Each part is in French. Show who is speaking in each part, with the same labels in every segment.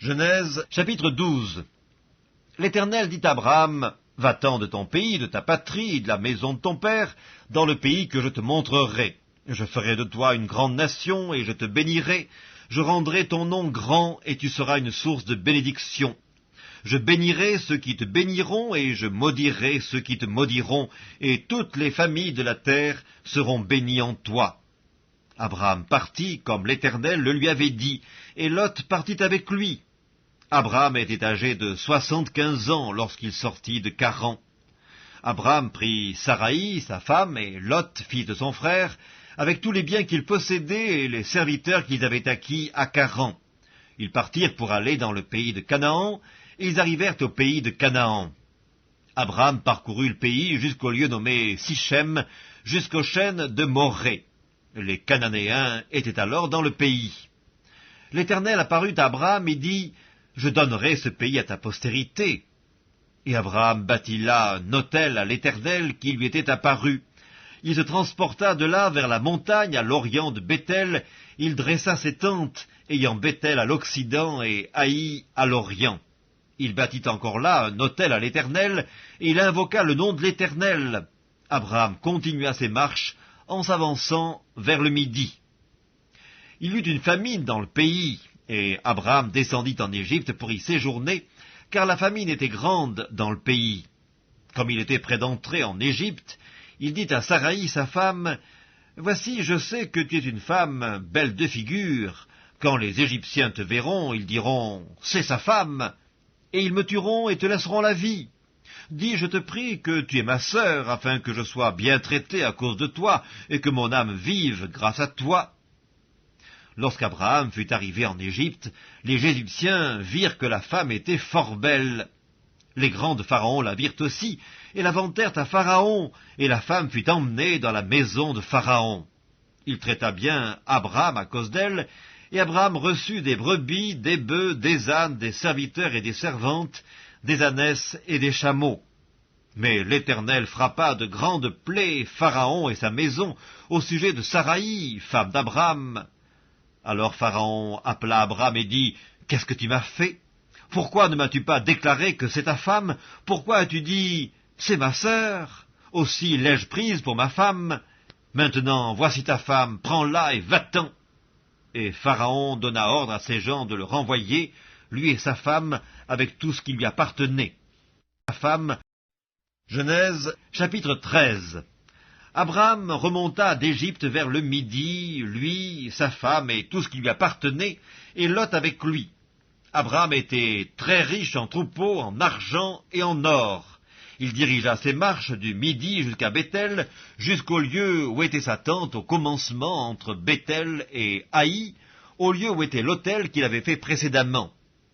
Speaker 1: Genèse, chapitre 12. L'Éternel dit à Abraham, « Va-t'en de ton pays, de ta patrie et de la maison de ton père, dans le pays que je te montrerai. Je ferai de toi une grande nation, et je te bénirai. Je rendrai ton nom grand, et tu seras une source de bénédiction. Je bénirai ceux qui te béniront, et je maudirai ceux qui te maudiront, et toutes les familles de la terre seront bénies en toi. » Abraham partit, comme l'Éternel le lui avait dit, et Lot partit avec lui. Abraham était âgé de 75 ans lorsqu'il sortit de Charan. Abraham prit Saraï, sa femme, et Lot, fils de son frère, avec tous les biens qu'ils possédaient et les serviteurs qu'ils avaient acquis à Charan. Ils partirent pour aller dans le pays de Canaan, et ils arrivèrent au pays de Canaan. Abraham parcourut le pays jusqu'au lieu nommé Sichem, jusqu'aux chênes de Morée. Les Cananéens étaient alors dans le pays. L'Éternel apparut à Abraham et dit, « Je donnerai ce pays à ta postérité. » Et Abraham bâtit là un autel à l'Éternel qui lui était apparu. Il se transporta de là vers la montagne à l'orient de Béthel. Il dressa ses tentes, ayant Béthel à l'occident et Haï à l'orient. Il bâtit encore là un autel à l'Éternel, et il invoqua le nom de l'Éternel. Abraham continua ses marches en s'avançant vers le midi. Il y eut une famine dans le pays, et Abraham descendit en Égypte pour y séjourner, car la famine était grande dans le pays. Comme il était près d'entrer en Égypte, il dit à Saraï, sa femme, « Voici, je sais que tu es une femme belle de figure. Quand les Égyptiens te verront, ils diront, « C'est sa femme !» et ils me tueront et te laisseront la vie. Dis, je te prie, que tu es ma sœur, afin que je sois bien traité à cause de toi, et que mon âme vive grâce à toi. » Lorsqu'Abraham fut arrivé en Égypte, les Égyptiens virent que la femme était fort belle. Les grands de Pharaon la virent aussi, et la vantèrent à Pharaon, et la femme fut emmenée dans la maison de Pharaon. Il traita bien Abraham à cause d'elle, et Abraham reçut des brebis, des bœufs, des ânes, des serviteurs et des servantes, des ânesses et des chameaux. Mais l'Éternel frappa de grandes plaies Pharaon et sa maison au sujet de Saraï, femme d'Abraham. Alors Pharaon appela Abraham et dit, « Qu'est-ce que tu m'as fait? Pourquoi ne m'as-tu pas déclaré que c'est ta femme? Pourquoi as-tu dit, c'est ma sœur? Aussi l'ai-je prise pour ma femme? Maintenant, voici ta femme, prends-la et va-t'en. » Et Pharaon donna ordre à ses gens de le renvoyer, lui et sa femme, avec tout ce qui lui appartenait. Sa femme, Genèse, chapitre 13. Abraham remonta d'Égypte vers le midi, lui, sa femme et tout ce qui lui appartenait, et Lot avec lui. Abraham était très riche en troupeaux, en argent et en or. Il dirigea ses marches du midi jusqu'à Béthel, jusqu'au lieu où était sa tente au commencement entre Béthel et Haï, au lieu où était l'autel qu'il avait fait précédemment.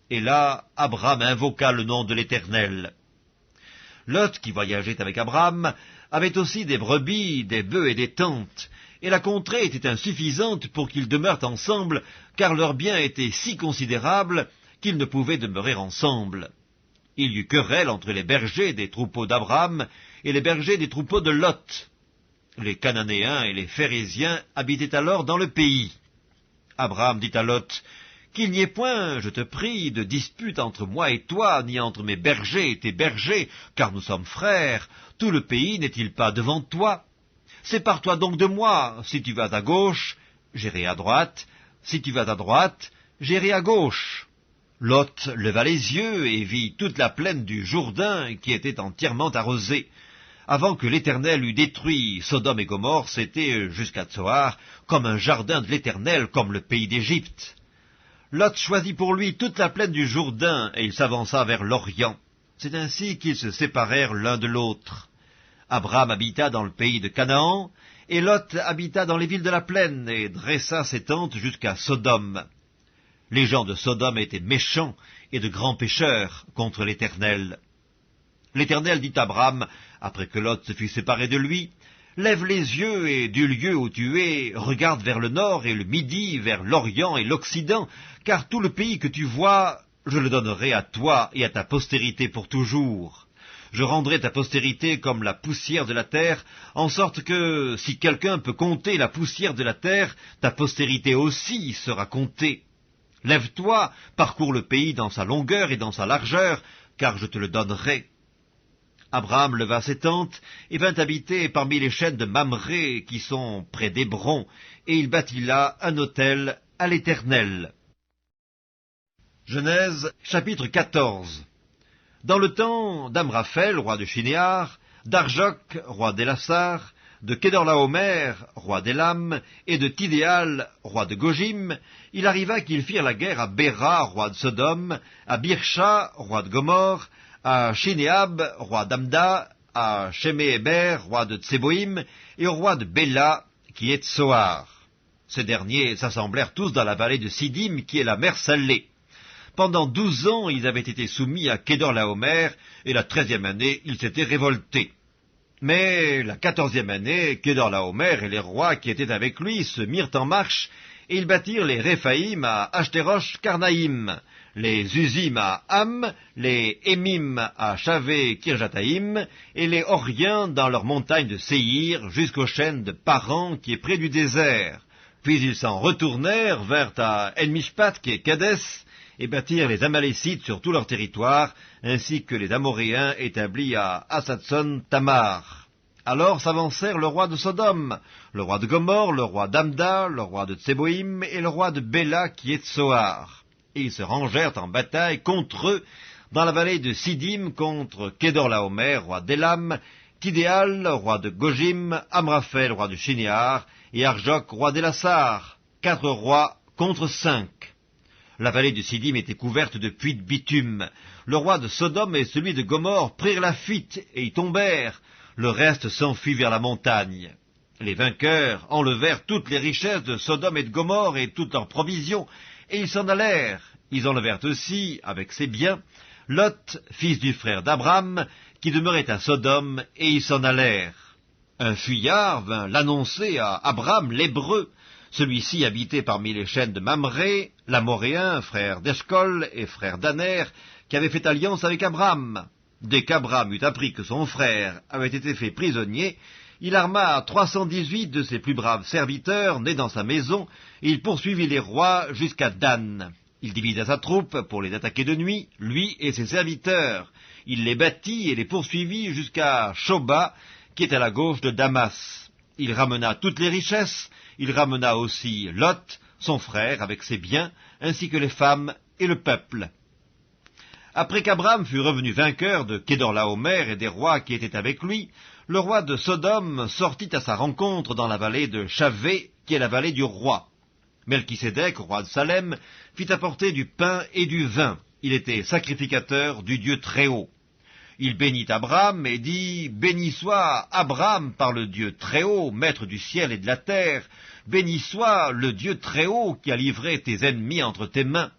Speaker 1: Et là, Abraham invoqua le nom de l'Éternel. Lot, qui voyageait avec Abraham, avait aussi des brebis, des bœufs et des tentes, et la contrée était insuffisante pour qu'ils demeurent ensemble, car leurs biens étaient si considérables qu'ils ne pouvaient demeurer ensemble. Il y eut querelle entre les bergers des troupeaux d'Abraham et les bergers des troupeaux de Lot. Les Cananéens et les Phéréziens habitaient alors dans le pays. Abraham dit à Lot, « Qu'il n'y ait point, je te prie, de dispute entre moi et toi, ni entre mes bergers et tes bergers, car nous sommes frères. Tout le pays n'est-il pas devant toi? Sépare-toi donc de moi. Si tu vas à gauche, j'irai à droite. Si tu vas à droite, j'irai à gauche. » Lot leva les yeux et vit toute la plaine du Jourdain qui était entièrement arrosée. Avant que l'Éternel eût détruit Sodome et Gomorrhe, c'était jusqu'à Tsoar, comme un jardin de l'Éternel, comme le pays d'Égypte. Lot choisit pour lui toute la plaine du Jourdain, et il s'avança vers l'Orient. C'est ainsi qu'ils se séparèrent l'un de l'autre. Abraham habita dans le pays de Canaan, et Lot habita dans les villes de la plaine, et dressa ses tentes jusqu'à Sodome. Les gens de Sodome étaient méchants et de grands pécheurs contre l'Éternel. L'Éternel dit à Abraham, après que Lot se fut séparé de lui, « Lève les yeux et du lieu où tu es, regarde vers le nord et le midi, vers l'Orient et l'Occident, car tout le pays que tu vois, je le donnerai à toi et à ta postérité pour toujours. Je rendrai ta postérité comme la poussière de la terre, en sorte que, si quelqu'un peut compter la poussière de la terre, ta postérité aussi sera comptée. Lève-toi, parcours le pays dans sa longueur et dans sa largeur, car je te le donnerai. Abraham leva ses tentes et vint habiter parmi les chaînes de Mamré qui sont près d'Hébron, et il bâtit là un autel à l'Éternel. Genèse chapitre 14. Dans le temps d'Amraphel, roi de Shinéar, d'Arjok, roi d'Élassar, de Kedorlaomer, roi d'Élam, et de Tidéal, roi de Gojim, il arriva qu'ils firent la guerre à Béra, roi de Sodome, à Birsha, roi de Gomorre, à Shinéab, roi d'Amda, à Sheméhéber, roi de Tseboïm, et au roi de Béla, qui est Tsoar. Ces derniers s'assemblèrent tous dans la vallée de Sidim, qui est la mer Salée. Pendant 12 ans, ils avaient été soumis à Kedorlaomer, et la 13e année, ils s'étaient révoltés. Mais la 14e année, Kedorlaomer et les rois qui étaient avec lui se mirent en marche, et ils bâtirent les Réphaïm à Ashterosh Karnaïm, les Uzim à Ham, les Émim à Chavé Kirjataïm, et les Horiens dans leurs montagnes de Séhir, jusqu'aux chaînes de Paran qui est près du désert. Puis ils s'en retournèrent vers à En-Mishpat qui est Kadès, et bâtirent les Amalécites sur tout leur territoire, ainsi que les Amoréens établis à Hasatson Tamar. Alors s'avancèrent le roi de Sodome, le roi de Gomorre, le roi d'Amda, le roi de Tseboïm et le roi de Béla qui est Tsoar. Et ils se rangèrent en bataille contre eux dans la vallée de Sidim contre Kedorlaomer, roi d'Élam, Tidéal, roi de Gojim, Amraphel, roi de Shinéar, et Arjok, roi d'Élassar, 4 rois contre 5. La vallée de Sidim était couverte de puits de bitume. Le roi de Sodome et celui de Gomorre prirent la fuite et y tombèrent. Le reste s'enfuit vers la montagne. Les vainqueurs enlevèrent toutes les richesses de Sodome et de Gomorre et toutes leurs provisions, et ils s'en allèrent. Ils enlevèrent aussi, avec ses biens, Lot, fils du frère d'Abraham, qui demeurait à Sodome, et ils s'en allèrent. Un fuyard vint l'annoncer à Abraham l'Hébreu. Celui-ci habitait parmi les chaînes de Mamré, l'Amoréen, frère d'Eshcol et frère d'Aner, qui avait fait alliance avec Abraham. Dès qu'Abraham eut appris que son frère avait été fait prisonnier, il arma 318 de ses plus braves serviteurs nés dans sa maison, et il poursuivit les rois jusqu'à Dan. Il divisa sa troupe pour les attaquer de nuit, lui et ses serviteurs. Il les battit et les poursuivit jusqu'à Shoba, qui est à la gauche de Damas. Il ramena toutes les richesses. Il ramena aussi Lot, son frère, avec ses biens, ainsi que les femmes et le peuple. Après qu'Abraham fut revenu vainqueur de Kedorlaomer et des rois qui étaient avec lui, le roi de Sodome sortit à sa rencontre dans la vallée de Chavé, qui est la vallée du roi. Melchisédek, roi de Salem, fit apporter du pain et du vin. Il était sacrificateur du Dieu Très-Haut. Il bénit Abraham et dit « Béni soit Abraham par le Dieu Très-Haut, maître du ciel et de la terre. Béni soit le Dieu Très-Haut qui a livré tes ennemis entre tes mains. »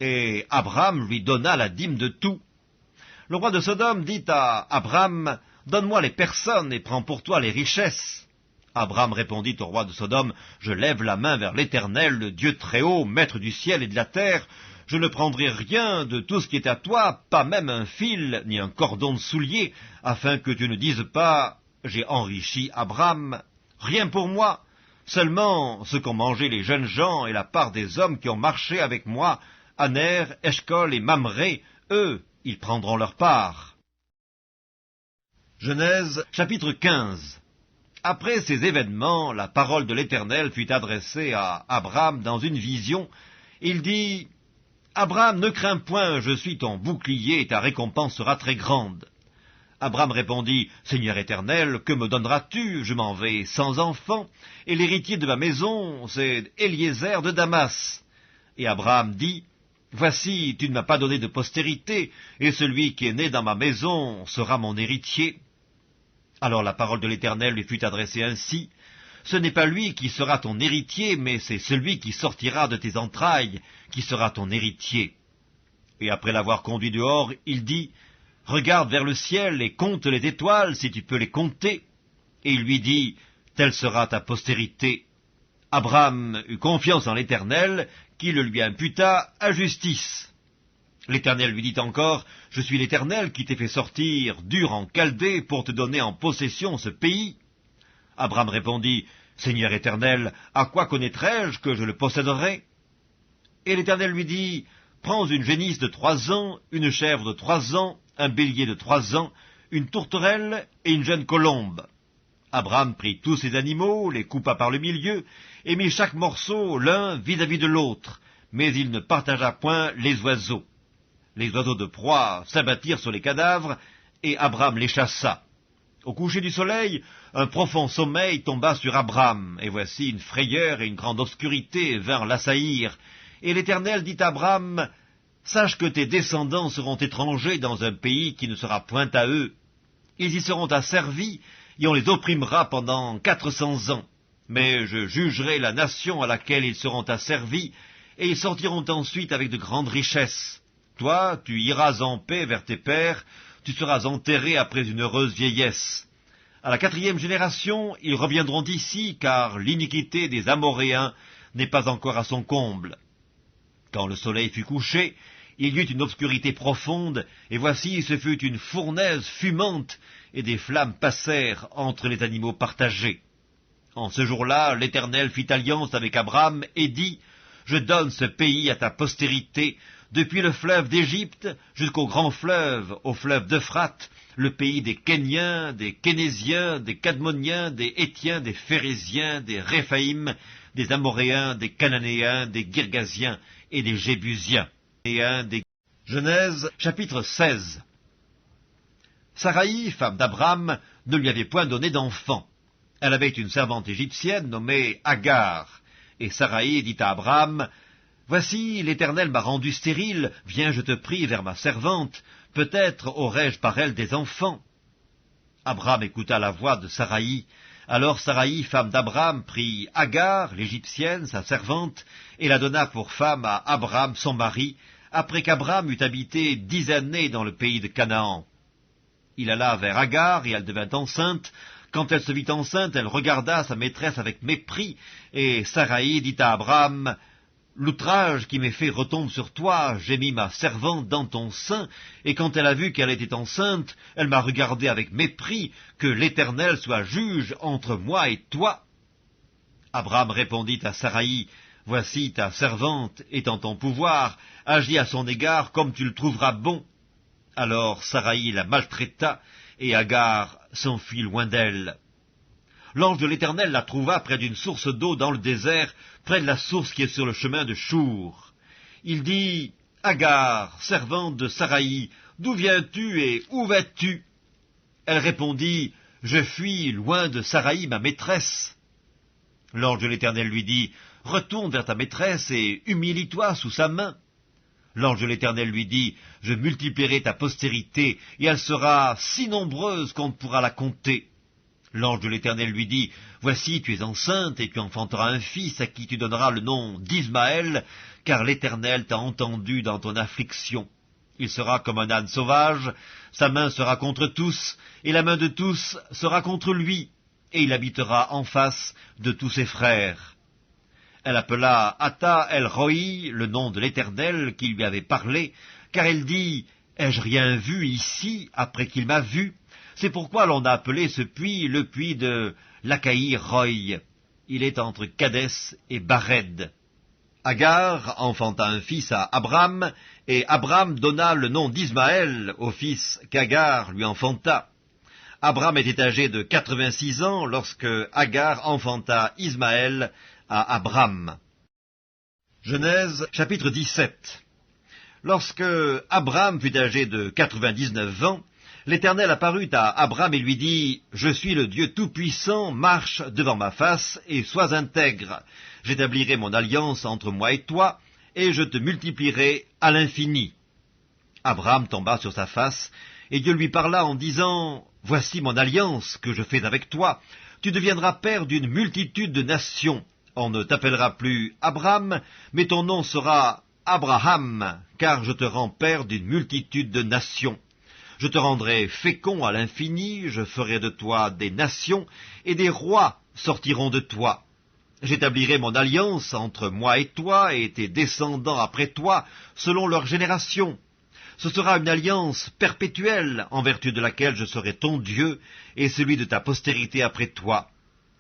Speaker 1: Et Abraham lui donna la dîme de tout. Le roi de Sodome dit à Abraham « Donne-moi les personnes et prends pour toi les richesses. » Abraham répondit au roi de Sodome « Je lève la main vers l'Éternel, le Dieu Très-Haut, maître du ciel et de la terre. Je ne prendrai rien de tout ce qui est à toi, pas même un fil, ni un cordon de soulier, afin que tu ne dises pas « J'ai enrichi Abraham ». Rien pour moi, seulement ce qu'ont mangé les jeunes gens et la part des hommes qui ont marché avec moi, Aner, Eshcol et Mamré, eux, ils prendront leur part. Genèse chapitre 15. Après ces événements, la parole de l'Éternel fut adressée à Abraham dans une vision. Il dit « Abraham, ne crains point, je suis ton bouclier et ta récompense sera très grande. » Abraham répondit « Seigneur Éternel, que me donneras-tu? Je m'en vais sans enfant, et l'héritier de ma maison, c'est Eliezer de Damas. » Et Abraham dit « Voici, tu ne m'as pas donné de postérité, et celui qui est né dans ma maison sera mon héritier. » Alors la parole de l'Éternel lui fut adressée ainsi, « Ce n'est pas lui qui sera ton héritier, mais c'est celui qui sortira de tes entrailles qui sera ton héritier. » Et après l'avoir conduit dehors, il dit, « Regarde vers le ciel et compte les étoiles, si tu peux les compter. » Et il lui dit, « Telle sera ta postérité. » Abraham eut confiance en l'Éternel, qui le lui imputa à justice. L'Éternel lui dit encore, « Je suis l'Éternel qui t'ai fait sortir d'Ur en Chaldée pour te donner en possession ce pays. » Abraham répondit, « Seigneur Éternel, à quoi connaîtrai-je que je le posséderai ?» Et l'Éternel lui dit, « Prends une génisse de 3 ans, une chèvre de 3 ans, un bélier de 3 ans, une tourterelle et une jeune colombe. » Abraham prit tous ces animaux, les coupa par le milieu, et mit chaque morceau l'un vis-à-vis de l'autre, mais il ne partagea point les oiseaux. Les oiseaux de proie s'abattirent sur les cadavres, et Abraham les chassa. Au coucher du soleil, un profond sommeil tomba sur Abraham, et voici une frayeur et une grande obscurité vinrent l'assaillir. Et l'Éternel dit à Abraham, « Sache que tes descendants seront étrangers dans un pays qui ne sera point à eux. Ils y seront asservis, et on les opprimera pendant 400 ans. Mais je jugerai la nation à laquelle ils seront asservis, et ils sortiront ensuite avec de grandes richesses. Toi, tu iras en paix vers tes pères, tu seras enterré après une heureuse vieillesse. À la 4e génération, ils reviendront ici, car l'iniquité des Amoréens n'est pas encore à son comble. » Quand le soleil fut couché, il y eut une obscurité profonde, et voici ce fut une fournaise fumante, et des flammes passèrent entre les animaux partagés. En ce jour-là, l'Éternel fit alliance avec Abraham et dit, « Je donne ce pays à ta postérité, depuis le fleuve d'Égypte jusqu'au grand fleuve, au fleuve d'Euphrate, le pays des Kéniens, des Kénésiens, des Cadmoniens, des Hétiens, des Phéréziens, des Réphaïm, des Amoréens, des Cananéens, des Girgasiens et des Jébusiens. » Genèse, chapitre 16. Saraï, femme d'Abraham, ne lui avait point donné d'enfant. Elle avait une servante égyptienne nommée Agar. Et Saraï dit à Abraham, « Voici, l'Éternel m'a rendu stérile, viens, je te prie, vers ma servante, peut-être aurai-je par elle des enfants. » Abraham écouta la voix de Saraï. Alors Saraï, femme d'Abraham, prit Agar, l'Égyptienne, sa servante, et la donna pour femme à Abraham, son mari, après qu'Abraham eut habité 10 années dans le pays de Canaan. Il alla vers Agar, et elle devint enceinte. Quand elle se vit enceinte, elle regarda sa maîtresse avec mépris, et Saraï dit à Abraham, « L'outrage qui m'est fait retombe sur toi, j'ai mis ma servante dans ton sein, et quand elle a vu qu'elle était enceinte, elle m'a regardé avec mépris, que l'Éternel soit juge entre moi et toi. » Abraham répondit à Saraï, « Voici ta servante est en ton pouvoir, agis à son égard comme tu le trouveras bon. » Alors Saraï la maltraita, et Agar s'enfuit loin d'elle. L'ange de l'Éternel la trouva près d'une source d'eau dans le désert, près de la source qui est sur le chemin de Chour. Il dit, « Agar, servante de Saraï, d'où viens-tu et où vas-tu » Elle répondit, « Je fuis loin de Saraï, ma maîtresse. » L'ange de l'Éternel lui dit, « Retourne vers ta maîtresse et humilie-toi sous sa main. » L'ange de l'Éternel lui dit, « Je multiplierai ta postérité, et elle sera si nombreuse qu'on ne pourra la compter. » L'ange de l'Éternel lui dit, « Voici, tu es enceinte, et tu enfanteras un fils à qui tu donneras le nom d'Ismaël, car l'Éternel t'a entendu dans ton affliction. Il sera comme un âne sauvage, sa main sera contre tous, et la main de tous sera contre lui, et il habitera en face de tous ses frères. » Elle appela Ata El-Roi, le nom de l'Éternel qui lui avait parlé, car elle dit, « Ai-je rien vu ici après qu'il m'a vu ?» C'est pourquoi l'on a appelé ce puits le puits de Lacaï-Roï. Il est entre Kadès et Bared. Agar enfanta un fils à Abraham, et Abraham donna le nom d'Ismaël au fils qu'Agar lui enfanta. Abraham était âgé de 86 ans lorsque Agar enfanta Ismaël à Abraham. Genèse, chapitre 17. Lorsque Abraham fut âgé de 99 ans, l'Éternel apparut à Abraham et lui dit, « Je suis le Dieu Tout-Puissant, marche devant ma face et sois intègre. J'établirai mon alliance entre moi et toi, et je te multiplierai à l'infini. » Abraham tomba sur sa face, et Dieu lui parla en disant, « Voici mon alliance que je fais avec toi. Tu deviendras père d'une multitude de nations. On ne t'appellera plus Abraham, mais ton nom sera Abraham, car je te rends père d'une multitude de nations. Je te rendrai fécond à l'infini, je ferai de toi des nations, et des rois sortiront de toi. J'établirai mon alliance entre moi et toi, et tes descendants après toi, selon leur génération. Ce sera une alliance perpétuelle, en vertu de laquelle je serai ton Dieu, et celui de ta postérité après toi.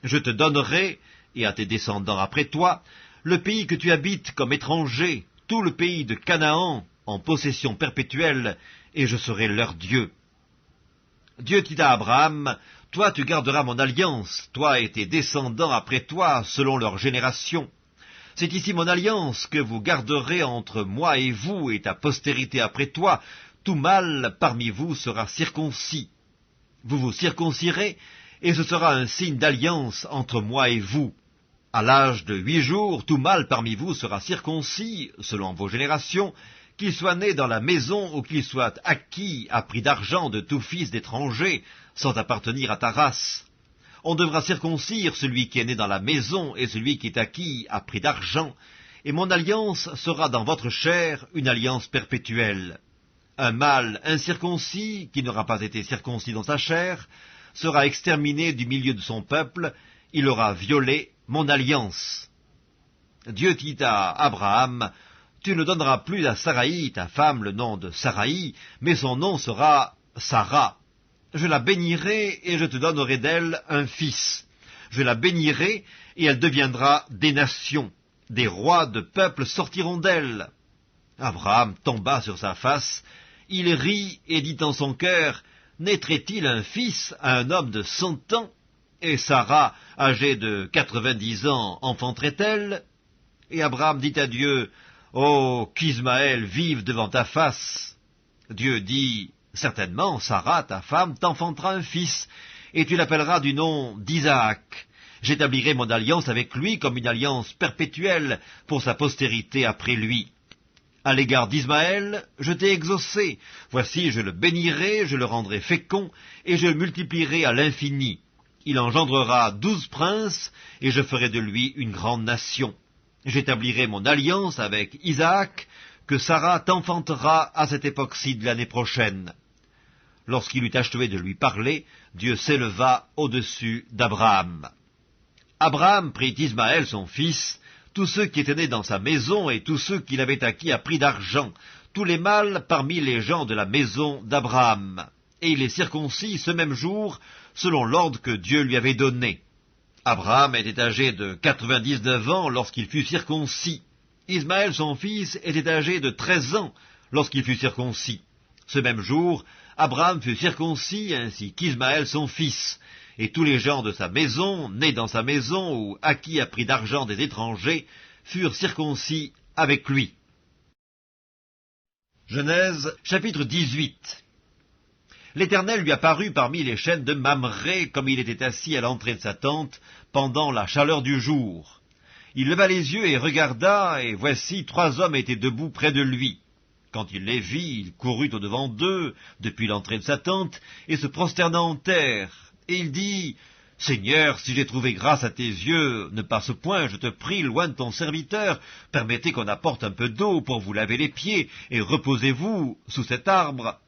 Speaker 1: Je te donnerai, et à tes descendants après toi, le pays que tu habites comme étranger, tout le pays de Canaan en possession perpétuelle, et je serai leur Dieu. Dieu dit à Abraham, « Toi tu garderas mon alliance, toi et tes descendants après toi, selon leur génération. C'est ici mon alliance que vous garderez entre moi et vous et ta postérité après toi. Tout mâle parmi vous sera circoncis. Vous vous circoncirez, et ce sera un signe d'alliance entre moi et vous. À l'âge de 8 jours, tout mâle parmi vous sera circoncis, selon vos générations, qu'il soit né dans la maison ou qu'il soit acquis à prix d'argent de tout fils d'étranger, sans appartenir à ta race. On devra circoncire celui qui est né dans la maison et celui qui est acquis à prix d'argent, et mon alliance sera dans votre chair une alliance perpétuelle. Un mâle incirconcis, qui n'aura pas été circoncis dans sa chair, sera exterminé du milieu de son peuple, il aura violé mon alliance. » Dieu dit à Abraham, « Tu ne donneras plus à Saraï, ta femme, le nom de Saraï, mais son nom sera Sarah. Je la bénirai et je te donnerai d'elle un fils. Je la bénirai et elle deviendra des nations. Des rois de peuples sortiront d'elle. » Abraham tomba sur sa face, il rit et dit en son cœur, « Naîtrait-il un fils à un homme de 100 ans? Et Sarah, âgée de 90 ans, enfanterait-elle? » Et Abraham dit à Dieu, « Oh, qu'Ismaël vive devant ta face !» Dieu dit, « Certainement, Sarah, ta femme, t'enfantera un fils, et tu l'appelleras du nom d'Isaac. J'établirai mon alliance avec lui comme une alliance perpétuelle pour sa postérité après lui. À l'égard d'Ismaël, je t'ai exaucé. Voici, je le bénirai, je le rendrai fécond, et je le multiplierai à l'infini. Il engendrera 12 princes, et je ferai de lui une grande nation. J'établirai mon alliance avec Isaac, que Sarah t'enfantera à cette époque-ci de l'année prochaine. » Lorsqu'il eut achevé de lui parler, Dieu s'éleva au-dessus d'Abraham. Abraham prit Ismaël son fils, tous ceux qui étaient nés dans sa maison et tous ceux qu'il avait acquis à prix d'argent, tous les mâles parmi les gens de la maison d'Abraham, et il les circoncit ce même jour, selon l'ordre que Dieu lui avait donné. Abraham était âgé de 99 ans lorsqu'il fut circoncis. Ismaël son fils était âgé de 13 ans lorsqu'il fut circoncis. Ce même jour, Abraham fut circoncis ainsi qu'Ismaël son fils, et tous les gens de sa maison, nés dans sa maison ou acquis à prix d'argent des étrangers, furent circoncis avec lui. Genèse chapitre 18. L'Éternel lui apparut parmi les chênes de Mamré, comme il était assis à l'entrée de sa tente, pendant la chaleur du jour. Il leva les yeux et regarda, et voici 3 hommes étaient debout près de lui. Quand il les vit, il courut au-devant d'eux, depuis l'entrée de sa tente, et se prosterna en terre. Et il dit, « Seigneur, si j'ai trouvé grâce à tes yeux, ne passe point, je te prie, loin de ton serviteur. Permettez qu'on apporte un peu d'eau pour vous laver les pieds, et reposez-vous sous cet arbre.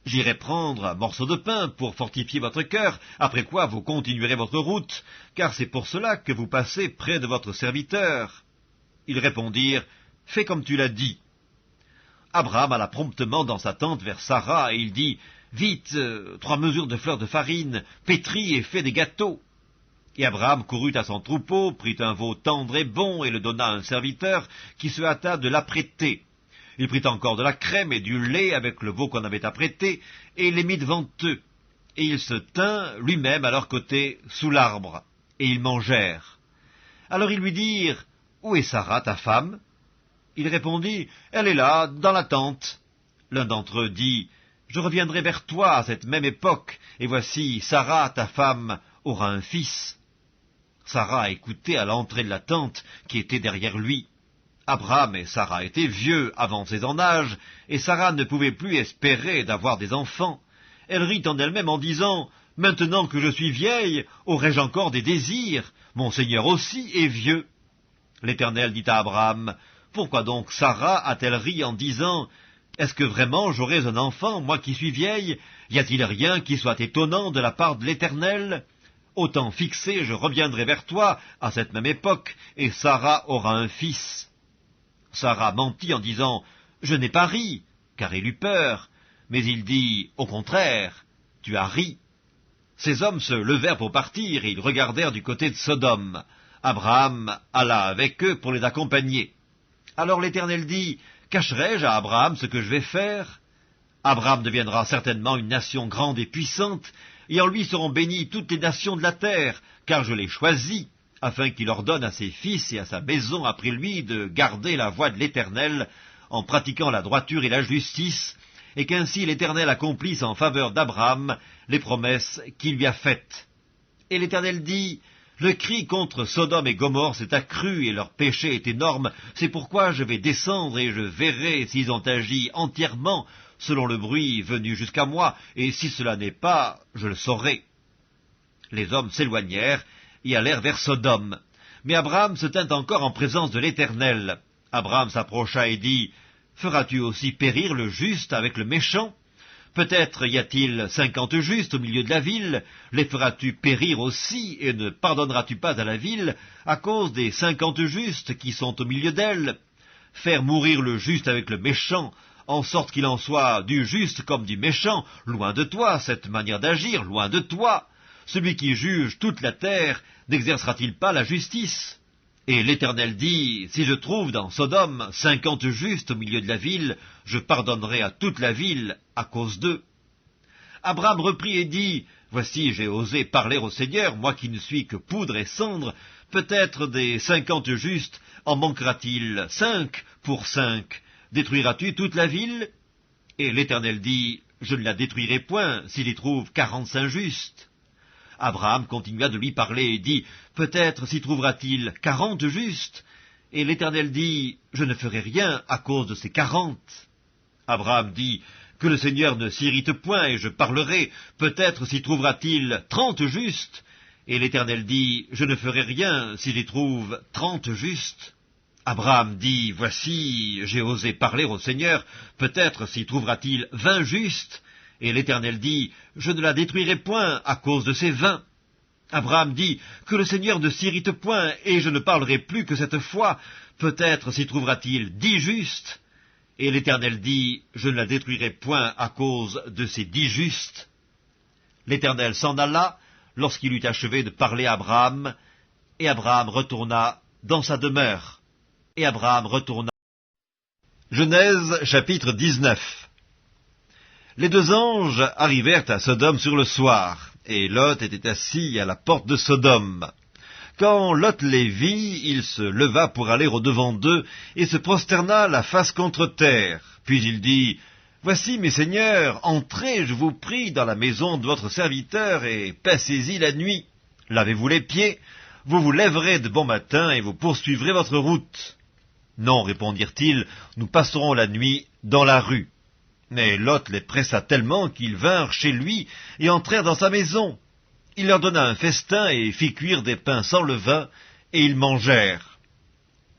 Speaker 1: J'irai prendre un morceau de pain pour fortifier votre cœur, après quoi vous continuerez votre route, car c'est pour cela que vous passez près de votre serviteur. » Ils répondirent, « Fais comme tu l'as dit. » Abraham alla promptement dans sa tente vers Sarah, et il dit, « Vite, 3 mesures de fleurs de farine, pétris et fais des gâteaux. » Et Abraham courut à son troupeau, prit un veau tendre et bon, et le donna à un serviteur, qui se hâta de l'apprêter. Il prit encore de la crème et du lait avec le veau qu'on avait apprêté, et il les mit devant eux. Et il se tint lui-même à leur côté, sous l'arbre, et ils mangèrent. Alors ils lui dirent, « Où est Sarah, ta femme ?» Il répondit, « Elle est là, dans la tente. » L'un d'entre eux dit, « Je reviendrai vers toi à cette même époque, et voici, Sarah, ta femme, aura un fils. » Sarah écoutait à l'entrée de la tente qui était derrière lui. Abraham et Sarah étaient vieux, avancés en âge, et Sarah ne pouvait plus espérer d'avoir des enfants. Elle rit en elle-même en disant, « Maintenant que je suis vieille, aurai-je encore des désirs? Mon Seigneur aussi est vieux. » L'Éternel dit à Abraham, « Pourquoi donc Sarah a-t-elle ri en disant, « Est-ce que vraiment j'aurai un enfant, moi qui suis vieille? Y a-t-il rien qui soit étonnant de la part de l'Éternel? Au temps fixé, je reviendrai vers toi à cette même époque, et Sarah aura un fils. » Sarah mentit en disant, « Je n'ai pas ri, car elle eut peur. » Mais il dit, « Au contraire, tu as ri. » Ces hommes se levèrent pour partir, et ils regardèrent du côté de Sodome. Abraham alla avec eux pour les accompagner. Alors l'Éternel dit, « Cacherai-je à Abraham ce que je vais faire? Abraham deviendra certainement une nation grande et puissante, et en lui seront bénies toutes les nations de la terre, car je l'ai choisi, afin qu'il ordonne à ses fils et à sa maison après lui de garder la voie de l'Éternel, en pratiquant la droiture et la justice, et qu'ainsi l'Éternel accomplisse en faveur d'Abraham les promesses qu'il lui a faites. Et l'Éternel dit, « Le cri contre Sodome et Gomorrhe s'est accru et leur péché est énorme, c'est pourquoi je vais descendre et je verrai s'ils ont agi entièrement selon le bruit venu jusqu'à moi, et si cela n'est pas, je le saurai. » Les hommes s'éloignèrent et allèrent vers Sodome. Mais Abraham se tint encore en présence de l'Éternel. Abraham s'approcha et dit, « Feras-tu aussi périr le juste avec le méchant? Peut-être y a-t-il 50 justes au milieu de la ville, les feras-tu périr aussi, et ne pardonneras-tu pas à la ville à cause des 50 justes qui sont au milieu d'elle? Faire mourir le juste avec le méchant, en sorte qu'il en soit du juste comme du méchant, loin de toi cette manière d'agir, loin de toi. Celui qui juge toute la terre n'exercera-t-il pas la justice? Et l'Éternel dit, si je trouve dans Sodome 50 justes au milieu de la ville, je pardonnerai à toute la ville à cause d'eux. Abraham reprit et dit, voici j'ai osé parler au Seigneur, moi qui ne suis que poudre et cendre, peut-être des 50 justes en manquera-t-il 5 pour 5? Détruiras-tu toute la ville? Et l'Éternel dit, je ne la détruirai point s'il y trouve 45 justes. Abraham continua de lui parler et dit, peut-être s'y trouvera-t-il 40 justes? Et l'Éternel dit, je ne ferai rien à cause de ces 40. Abraham dit, que le Seigneur ne s'irrite point et je parlerai, peut-être s'y trouvera-t-il 30 justes? Et l'Éternel dit, je ne ferai rien si j'y trouve 30 justes. Abraham dit, voici, j'ai osé parler au Seigneur, peut-être s'y trouvera-t-il 20 justes? Et l'Éternel dit, je ne la détruirai point à cause de ces 20. Abraham dit, que le Seigneur ne s'irrite point, et je ne parlerai plus que cette fois, peut-être s'y trouvera-t-il 10 justes. Et l'Éternel dit, je ne la détruirai point à cause de ces 10 justes. L'Éternel s'en alla lorsqu'il eut achevé de parler à Abraham, et Abraham retourna dans sa demeure. Et Abraham retourna. Genèse chapitre 19. Les 2 anges arrivèrent à Sodome sur le soir, et Lot était assis à la porte de Sodome. Quand Lot les vit, il se leva pour aller au-devant d'eux, et se prosterna la face contre terre. Puis il dit, « Voici, mes seigneurs, entrez, je vous prie, dans la maison de votre serviteur, et passez-y la nuit. Lavez-vous les pieds, vous vous lèverez de bon matin, et vous poursuivrez votre route. » Non, répondirent-ils, nous passerons la nuit dans la rue. Mais Lot les pressa tellement qu'ils vinrent chez lui et entrèrent dans sa maison. Il leur donna un festin et fit cuire des pains sans levain, et ils mangèrent.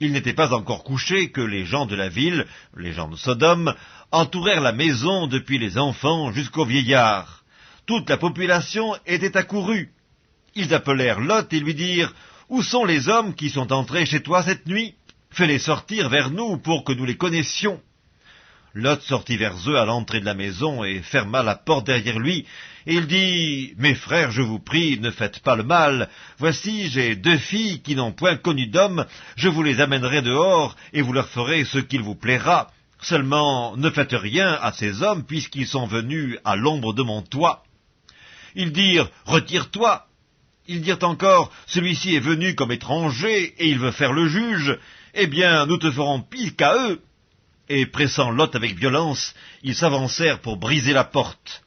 Speaker 1: Ils n'étaient pas encore couchés que les gens de la ville, les gens de Sodome, entourèrent la maison depuis les enfants jusqu'aux vieillards. Toute la population était accourue. Ils appelèrent Lot et lui dirent, « Où sont les hommes qui sont entrés chez toi cette nuit? Fais-les sortir vers nous pour que nous les connaissions. » Lot sortit vers eux à l'entrée de la maison et ferma la porte derrière lui, et il dit, « Mes frères, je vous prie, ne faites pas le mal. Voici, j'ai 2 filles qui n'ont point connu d'homme, je vous les amènerai dehors, et vous leur ferez ce qu'il vous plaira. Seulement, ne faites rien à ces hommes, puisqu'ils sont venus à l'ombre de mon toit. » Ils dirent, « Retire-toi. » Ils dirent encore, « Celui-ci est venu comme étranger, et il veut faire le juge. Eh bien, nous te ferons pire qu'à eux. » Et pressant Lot avec violence, ils s'avancèrent pour briser la porte.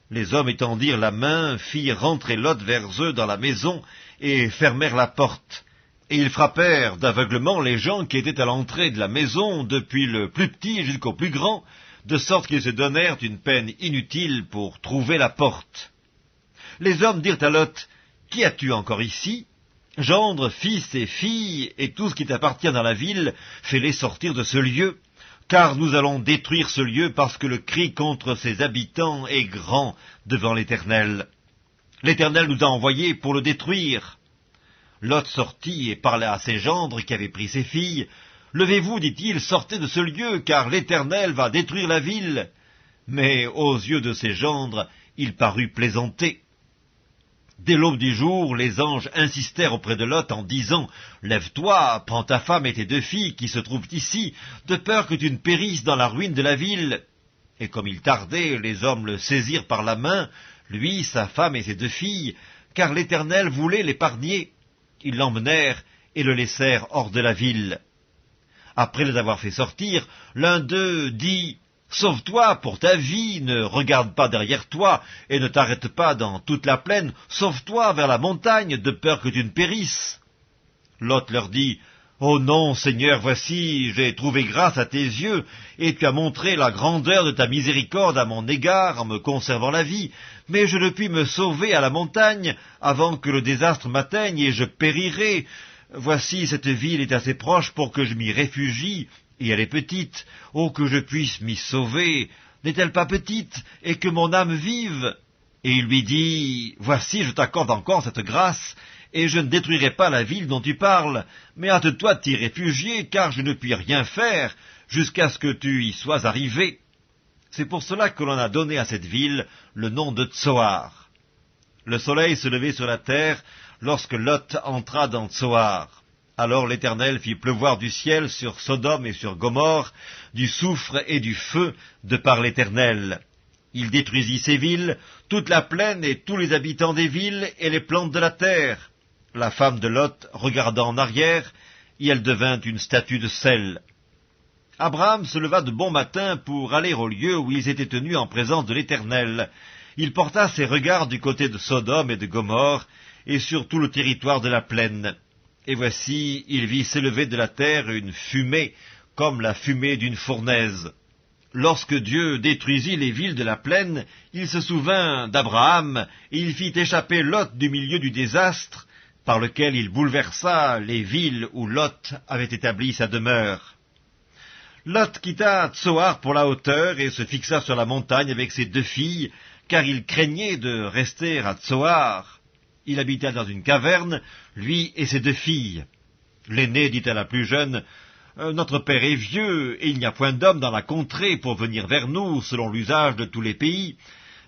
Speaker 1: Les hommes étendirent la main, firent rentrer Lot vers eux dans la maison, et fermèrent la porte. Et ils frappèrent d'aveuglement les gens qui étaient à l'entrée de la maison, depuis le plus petit jusqu'au plus grand, de sorte qu'ils se donnèrent une peine inutile pour trouver la porte. Les hommes dirent à Lot, « Qui as-tu encore ici? Gendre, fils et filles, et tout ce qui t'appartient dans la ville, fais-les sortir de ce lieu. Car nous allons détruire ce lieu parce que le cri contre ses habitants est grand devant l'Éternel. L'Éternel nous a envoyés pour le détruire. » Lot sortit et parla à ses gendres qui avaient pris ses filles. « Levez-vous, dit-il, sortez de ce lieu, car l'Éternel va détruire la ville. » Mais aux yeux de ses gendres, il parut plaisanter. Dès l'aube du jour, les anges insistèrent auprès de Lot en disant « Lève-toi, prends ta femme et tes 2 filles qui se trouvent ici, de peur que tu ne périsses dans la ruine de la ville. » Et comme il tardait, les hommes le saisirent par la main, lui, sa femme et ses 2 filles, car l'Éternel voulait l'épargner. Ils l'emmenèrent et le laissèrent hors de la ville. Après les avoir fait sortir, l'un d'eux dit « Sauve-toi pour ta vie, ne regarde pas derrière toi, et ne t'arrête pas dans toute la plaine, sauve-toi vers la montagne, de peur que tu ne périsses. » Lot leur dit « Oh non, Seigneur, voici, j'ai trouvé grâce à tes yeux, et tu as montré la grandeur de ta miséricorde à mon égard en me conservant la vie, mais je ne puis me sauver à la montagne avant que le désastre m'atteigne et je périrai. Voici, cette ville est assez proche pour que je m'y réfugie, et elle est petite. Oh, que je puisse m'y sauver! N'est-elle pas petite, et que mon âme vive? » Et il lui dit, « Voici, je t'accorde encore cette grâce, et je ne détruirai pas la ville dont tu parles, mais hâte-toi de t'y réfugier, car je ne puis rien faire jusqu'à ce que tu y sois arrivé. » C'est pour cela que l'on a donné à cette ville le nom de Tsoar. Le soleil se levait sur la terre lorsque Lot entra dans Tsoar. Alors l'Éternel fit pleuvoir du ciel sur Sodome et sur Gomorrhe du soufre et du feu de par l'Éternel. Il détruisit ces villes, toute la plaine et tous les habitants des villes et les plantes de la terre. La femme de Lot regarda en arrière, et elle devint une statue de sel. Abraham se leva de bon matin pour aller au lieu où ils étaient tenus en présence de l'Éternel. Il porta ses regards du côté de Sodome et de Gomorrhe, et sur tout le territoire de la plaine. Et voici, il vit s'élever de la terre une fumée, comme la fumée d'une fournaise. Lorsque Dieu détruisit les villes de la plaine, il se souvint d'Abraham, et il fit échapper Lot du milieu du désastre, par lequel il bouleversa les villes où Lot avait établi sa demeure. Lot quitta Tsoar pour la hauteur et se fixa sur la montagne avec ses 2 filles, car il craignait de rester à Tsoar. Il habita dans une caverne, lui et ses 2 filles. L'aînée dit à la plus jeune, « Notre père est vieux, et il n'y a point d'homme dans la contrée pour venir vers nous, selon l'usage de tous les pays.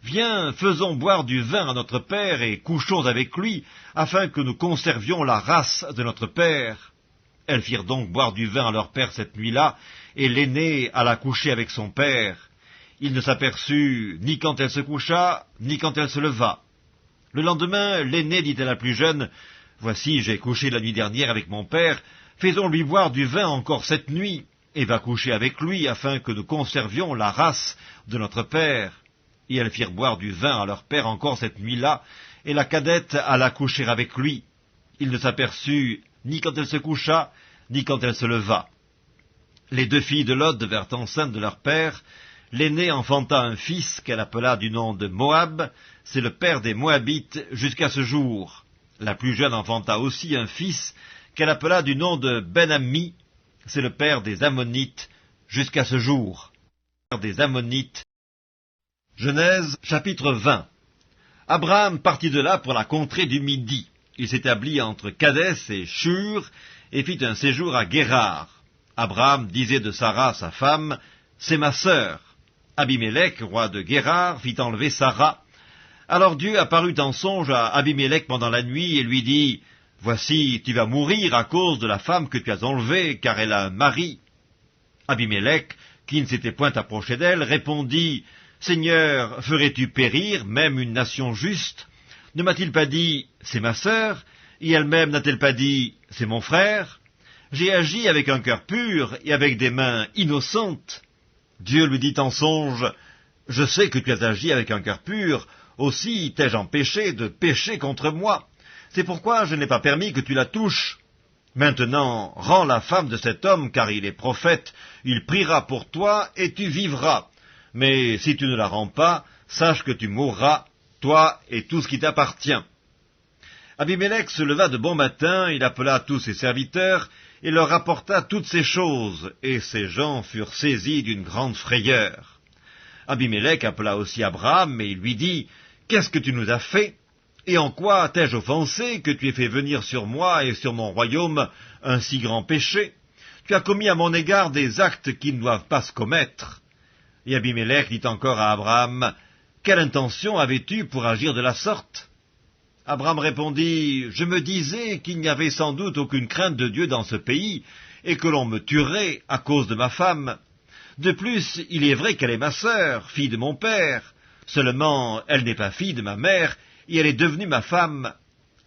Speaker 1: Viens, faisons boire du vin à notre père, et couchons avec lui, afin que nous conservions la race de notre père. » Elles firent donc boire du vin à leur père cette nuit-là, et l'aînée alla coucher avec son père. Il ne s'aperçut ni quand elle se coucha, ni quand elle se leva. Le lendemain, l'aînée dit à la plus jeune, « Voici, j'ai couché la nuit dernière avec mon père, faisons-lui boire du vin encore cette nuit, et va coucher avec lui, afin que nous conservions la race de notre père. » Et elles firent boire du vin à leur père encore cette nuit-là, et la cadette alla coucher avec lui. Il ne s'aperçut ni quand elle se coucha, ni quand elle se leva. Les 2 filles de Lot devinrent enceintes de leur père. L'aînée enfanta un fils qu'elle appela du nom de Moab, c'est le père des Moabites jusqu'à ce jour. La plus jeune enfanta aussi un fils qu'elle appela du nom de Ben-Ammi, c'est le père des Ammonites jusqu'à ce jour. Des Ammonites. Genèse chapitre 20. Abraham partit de là pour la contrée du Midi. Il s'établit entre Kadès et Shur et fit un séjour à Guérar. Abraham disait de Sarah, sa femme, « C'est ma sœur. » Abimélec, roi de Guérar, fit enlever Sarah. Alors Dieu apparut en songe à Abimélec pendant la nuit et lui dit, « Voici, tu vas mourir à cause de la femme que tu as enlevée, car elle a un mari. » Abimélec, qui ne s'était point approché d'elle, répondit, « Seigneur, ferais-tu périr même une nation juste? Ne m'a-t-il pas dit, c'est ma sœur, et elle-même n'a-t-elle pas dit, c'est mon frère? J'ai agi avec un cœur pur et avec des mains innocentes. » Dieu lui dit en songe, « Je sais que tu as agi avec un cœur pur, aussi t'ai-je empêché de pécher contre moi. C'est pourquoi je n'ai pas permis que tu la touches. Maintenant, rends la femme de cet homme, car il est prophète, il priera pour toi et tu vivras. Mais si tu ne la rends pas, sache que tu mourras, toi et tout ce qui t'appartient. » Abimélec se leva de bon matin, il appela tous ses serviteurs, et leur rapporta toutes ces choses, et ces gens furent saisis d'une grande frayeur. Abimélec appela aussi Abraham, et il lui dit, « Qu'est-ce que tu nous as fait? Et en quoi t'ai-je offensé que tu aies fait venir sur moi et sur mon royaume un si grand péché? Tu as commis à mon égard des actes qui ne doivent pas se commettre. » Et Abimélec dit encore à Abraham, « Quelle intention avais-tu pour agir de la sorte? » Abraham répondit, « Je me disais qu'il n'y avait sans doute aucune crainte de Dieu dans ce pays, et que l'on me tuerait à cause de ma femme. De plus, il est vrai qu'elle est ma sœur, fille de mon père. Seulement, elle n'est pas fille de ma mère, et elle est devenue ma femme.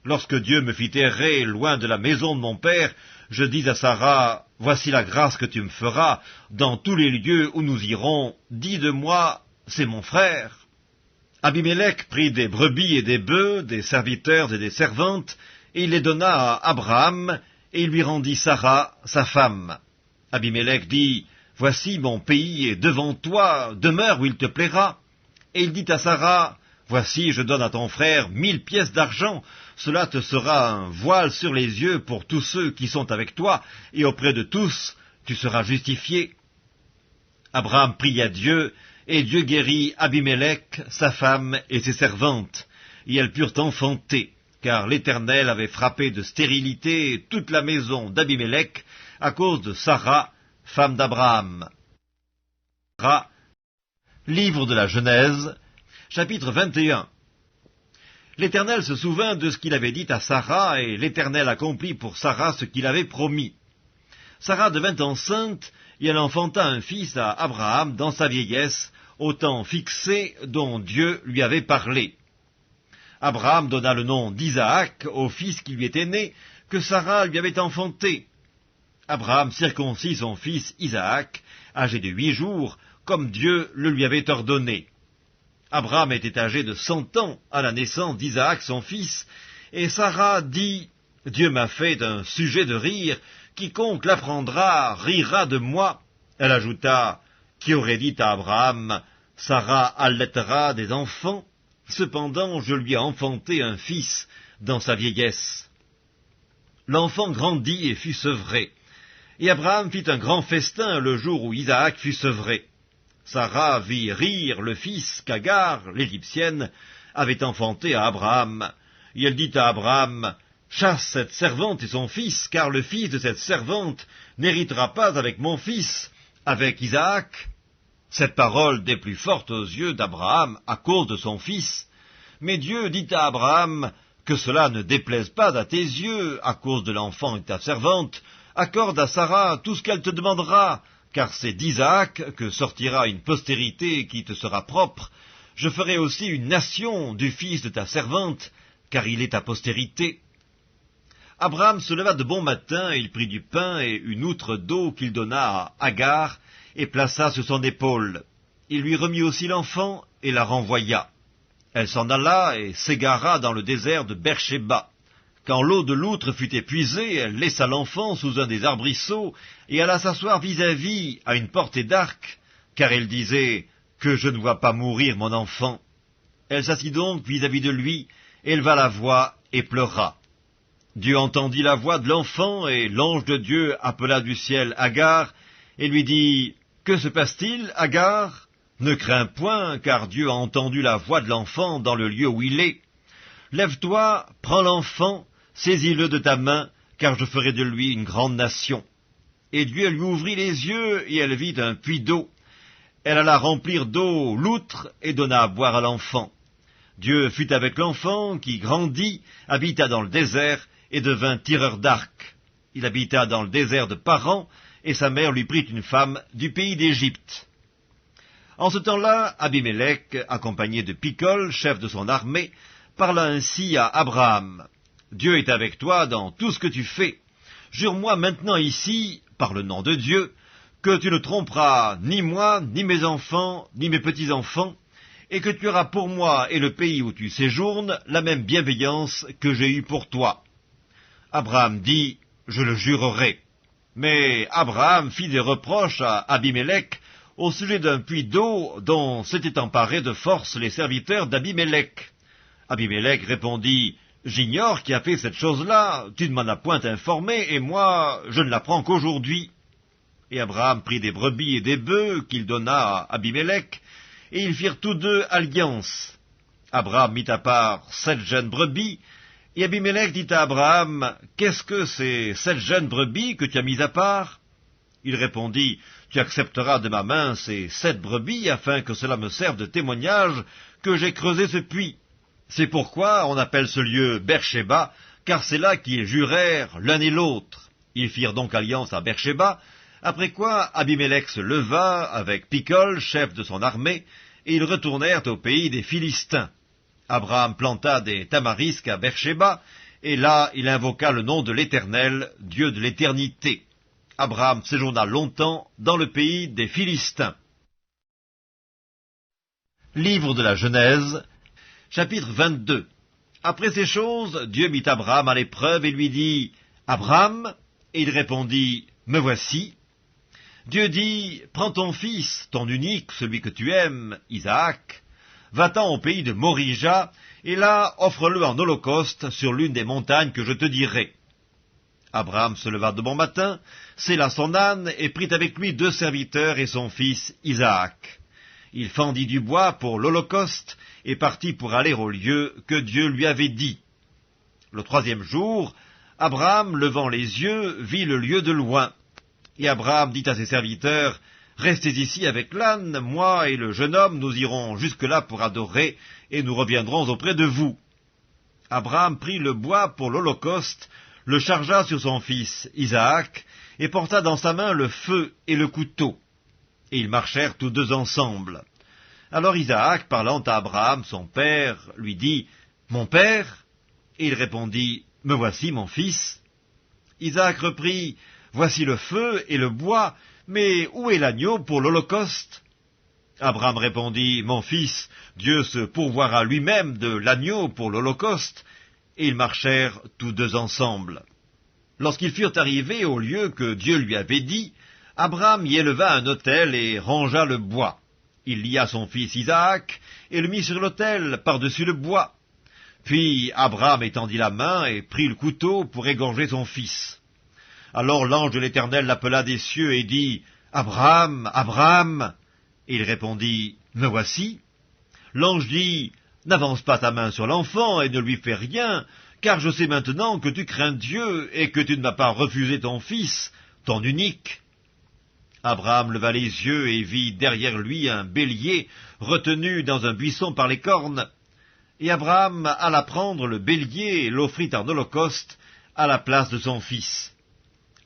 Speaker 1: Lorsque Dieu me fit errer loin de la maison de mon père, je dis à Sarah, « Voici la grâce que tu me feras. Dans tous les lieux où nous irons, dis de moi, c'est mon frère. » Abimélec prit des brebis et des bœufs, des serviteurs et des servantes, et il les donna à Abraham, et il lui rendit Sarah, sa femme. Abimélec dit, « Voici mon pays est devant toi, demeure où il te plaira. » Et il dit à Sarah, « Voici, je donne à ton frère 1000 pièces d'argent, cela te sera un voile sur les yeux pour tous ceux qui sont avec toi, et auprès de tous, tu seras justifié. » Abraham pria Dieu, et Dieu guérit Abimélec, sa femme et ses servantes, et elles purent enfanter, car l'Éternel avait frappé de stérilité toute la maison d'Abimélec à cause de Sarah, femme d'Abraham. Livre de la Genèse, chapitre 21. L'Éternel se souvint de ce qu'il avait dit à Sarah, et l'Éternel accomplit pour Sarah ce qu'il avait promis. Sarah devint enceinte, et elle enfanta un fils à Abraham dans sa vieillesse, au temps fixé dont Dieu lui avait parlé. Abraham donna le nom d'Isaac au fils qui lui était né, que Sarah lui avait enfanté. Abraham circoncit son fils Isaac, âgé de 8 jours, comme Dieu le lui avait ordonné. Abraham était âgé de 100 ans à la naissance d'Isaac son fils, et Sarah dit, « Dieu m'a fait un sujet de rire, quiconque l'apprendra rira de moi. » Elle ajouta, « Qui aurait dit à Abraham, Sarah allaitera des enfants? Cependant je lui ai enfanté un fils dans sa vieillesse. » L'enfant grandit et fut sevré. Et Abraham fit un grand festin le jour où Isaac fut sevré. Sarah vit rire le fils qu'Agar, l'Égyptienne, avait enfanté à Abraham. Et elle dit à Abraham, « Chasse cette servante et son fils, car le fils de cette servante n'héritera pas avec mon fils, avec Isaac. » Cette parole des plus fortes aux yeux d'Abraham à cause de son fils. Mais Dieu dit à Abraham, « Que cela ne déplaise pas à tes yeux à cause de l'enfant et de ta servante, accorde à Sarah tout ce qu'elle te demandera, car c'est d'Isaac que sortira une postérité qui te sera propre. Je ferai aussi une nation du fils de ta servante, car il est ta postérité. » Abraham se leva de bon matin, et il prit du pain et une outre d'eau qu'il donna à Agar, et plaça sur son épaule. Il lui remit aussi l'enfant, et la renvoya. Elle s'en alla et s'égara dans le désert de Beersheba. Quand l'eau de l'outre fut épuisée, elle laissa l'enfant sous un des arbrisseaux, et alla s'asseoir vis-à-vis à une portée d'arc, car elle disait, « Que je ne vois pas mourir mon enfant. » Elle s'assit donc vis-à-vis de lui, éleva la voix et pleura. Dieu entendit la voix de l'enfant, et l'ange de Dieu appela du ciel Agar, et lui dit, « Que se passe-t-il, Agar? Ne crains point, car Dieu a entendu la voix de l'enfant dans le lieu où il est. Lève-toi, prends l'enfant, saisis-le de ta main, car je ferai de lui une grande nation. » Et Dieu lui ouvrit les yeux, et elle vit un puits d'eau. Elle alla remplir d'eau l'outre, et donna à boire à l'enfant. Dieu fut avec l'enfant, qui grandit, habita dans le désert, et devint tireur d'arc. Il habita dans le désert de Paran, et sa mère lui prit une femme du pays d'Égypte. En ce temps-là, Abimélec, accompagné de Picol, chef de son armée, parla ainsi à Abraham. « Dieu est avec toi dans tout ce que tu fais. Jure-moi maintenant ici, par le nom de Dieu, que tu ne tromperas ni moi, ni mes enfants, ni mes petits-enfants, et que tu auras pour moi et le pays où tu séjournes la même bienveillance que j'ai eue pour toi. » Abraham dit, « Je le jurerai. » Mais Abraham fit des reproches à Abimélec au sujet d'un puits d'eau dont s'étaient emparés de force les serviteurs d'Abimélec. Abimélec répondit, « J'ignore qui a fait cette chose-là, tu ne m'en as point informé, et moi, je ne l'apprends qu'aujourd'hui. » Et Abraham prit des brebis et des bœufs qu'il donna à Abimélec, et ils firent tous deux alliance. Abraham mit à part 7 jeunes brebis, et Abimélec dit à Abraham, « Qu'est-ce que ces 7 jeunes brebis que tu as mis à part ?» Il répondit, « Tu accepteras de ma main ces 7 brebis, afin que cela me serve de témoignage que j'ai creusé ce puits. » C'est pourquoi on appelle ce lieu Beersheba, car c'est là qu'ils jurèrent l'un et l'autre. Ils firent donc alliance à Beersheba, après quoi Abimélec se leva avec Picol, chef de son armée, et ils retournèrent au pays des Philistins. Abraham planta des tamarisques à Beersheba, et là il invoqua le nom de l'Éternel, Dieu de l'éternité. Abraham séjourna longtemps dans le pays des Philistins. Livre de la Genèse, chapitre 22. Après ces choses, Dieu mit Abraham à l'épreuve et lui dit, « Abraham » Et il répondit, « Me voici. » Dieu dit, « Prends ton fils, ton unique, celui que tu aimes, Isaac, va-t'en au pays de Morija, et là offre-le en holocauste sur l'une des montagnes que je te dirai. » Abraham se leva de bon matin, sella son âne, et prit avec lui 2 serviteurs et son fils Isaac. Il fendit du bois pour l'holocauste, et partit pour aller au lieu que Dieu lui avait dit. Le 3e jour, Abraham, levant les yeux, vit le lieu de loin. Et Abraham dit à ses serviteurs, « Restez ici avec l'âne, moi et le jeune homme, nous irons jusque-là pour adorer, et nous reviendrons auprès de vous. » Abraham prit le bois pour l'holocauste, le chargea sur son fils Isaac, et porta dans sa main le feu et le couteau. Et ils marchèrent tous 2 ensemble. Alors Isaac, parlant à Abraham, son père, lui dit, « Mon père » Et il répondit, « Me voici, mon fils. » Isaac reprit, « Voici le feu et le bois, mais où est l'agneau pour l'holocauste » Abraham répondit, « Mon fils, Dieu se pourvoira lui-même de l'agneau pour l'holocauste. » Et ils marchèrent tous 2 ensemble. Lorsqu'ils furent arrivés au lieu que Dieu lui avait dit, Abraham y éleva un autel et rangea le bois. Il lia son fils Isaac et le mit sur l'autel par-dessus le bois. Puis Abraham étendit la main et prit le couteau pour égorger son fils. Alors l'ange de l'Éternel l'appela des cieux et dit, « Abraham, Abraham » Et il répondit, « Me voici. » L'ange dit, « N'avance pas ta main sur l'enfant et ne lui fais rien, car je sais maintenant que tu crains Dieu et que tu ne m'as pas refusé ton fils, ton unique. » Abraham leva les yeux et vit derrière lui un bélier retenu dans un buisson par les cornes. Et Abraham alla prendre le bélier et l'offrit en holocauste à la place de son fils.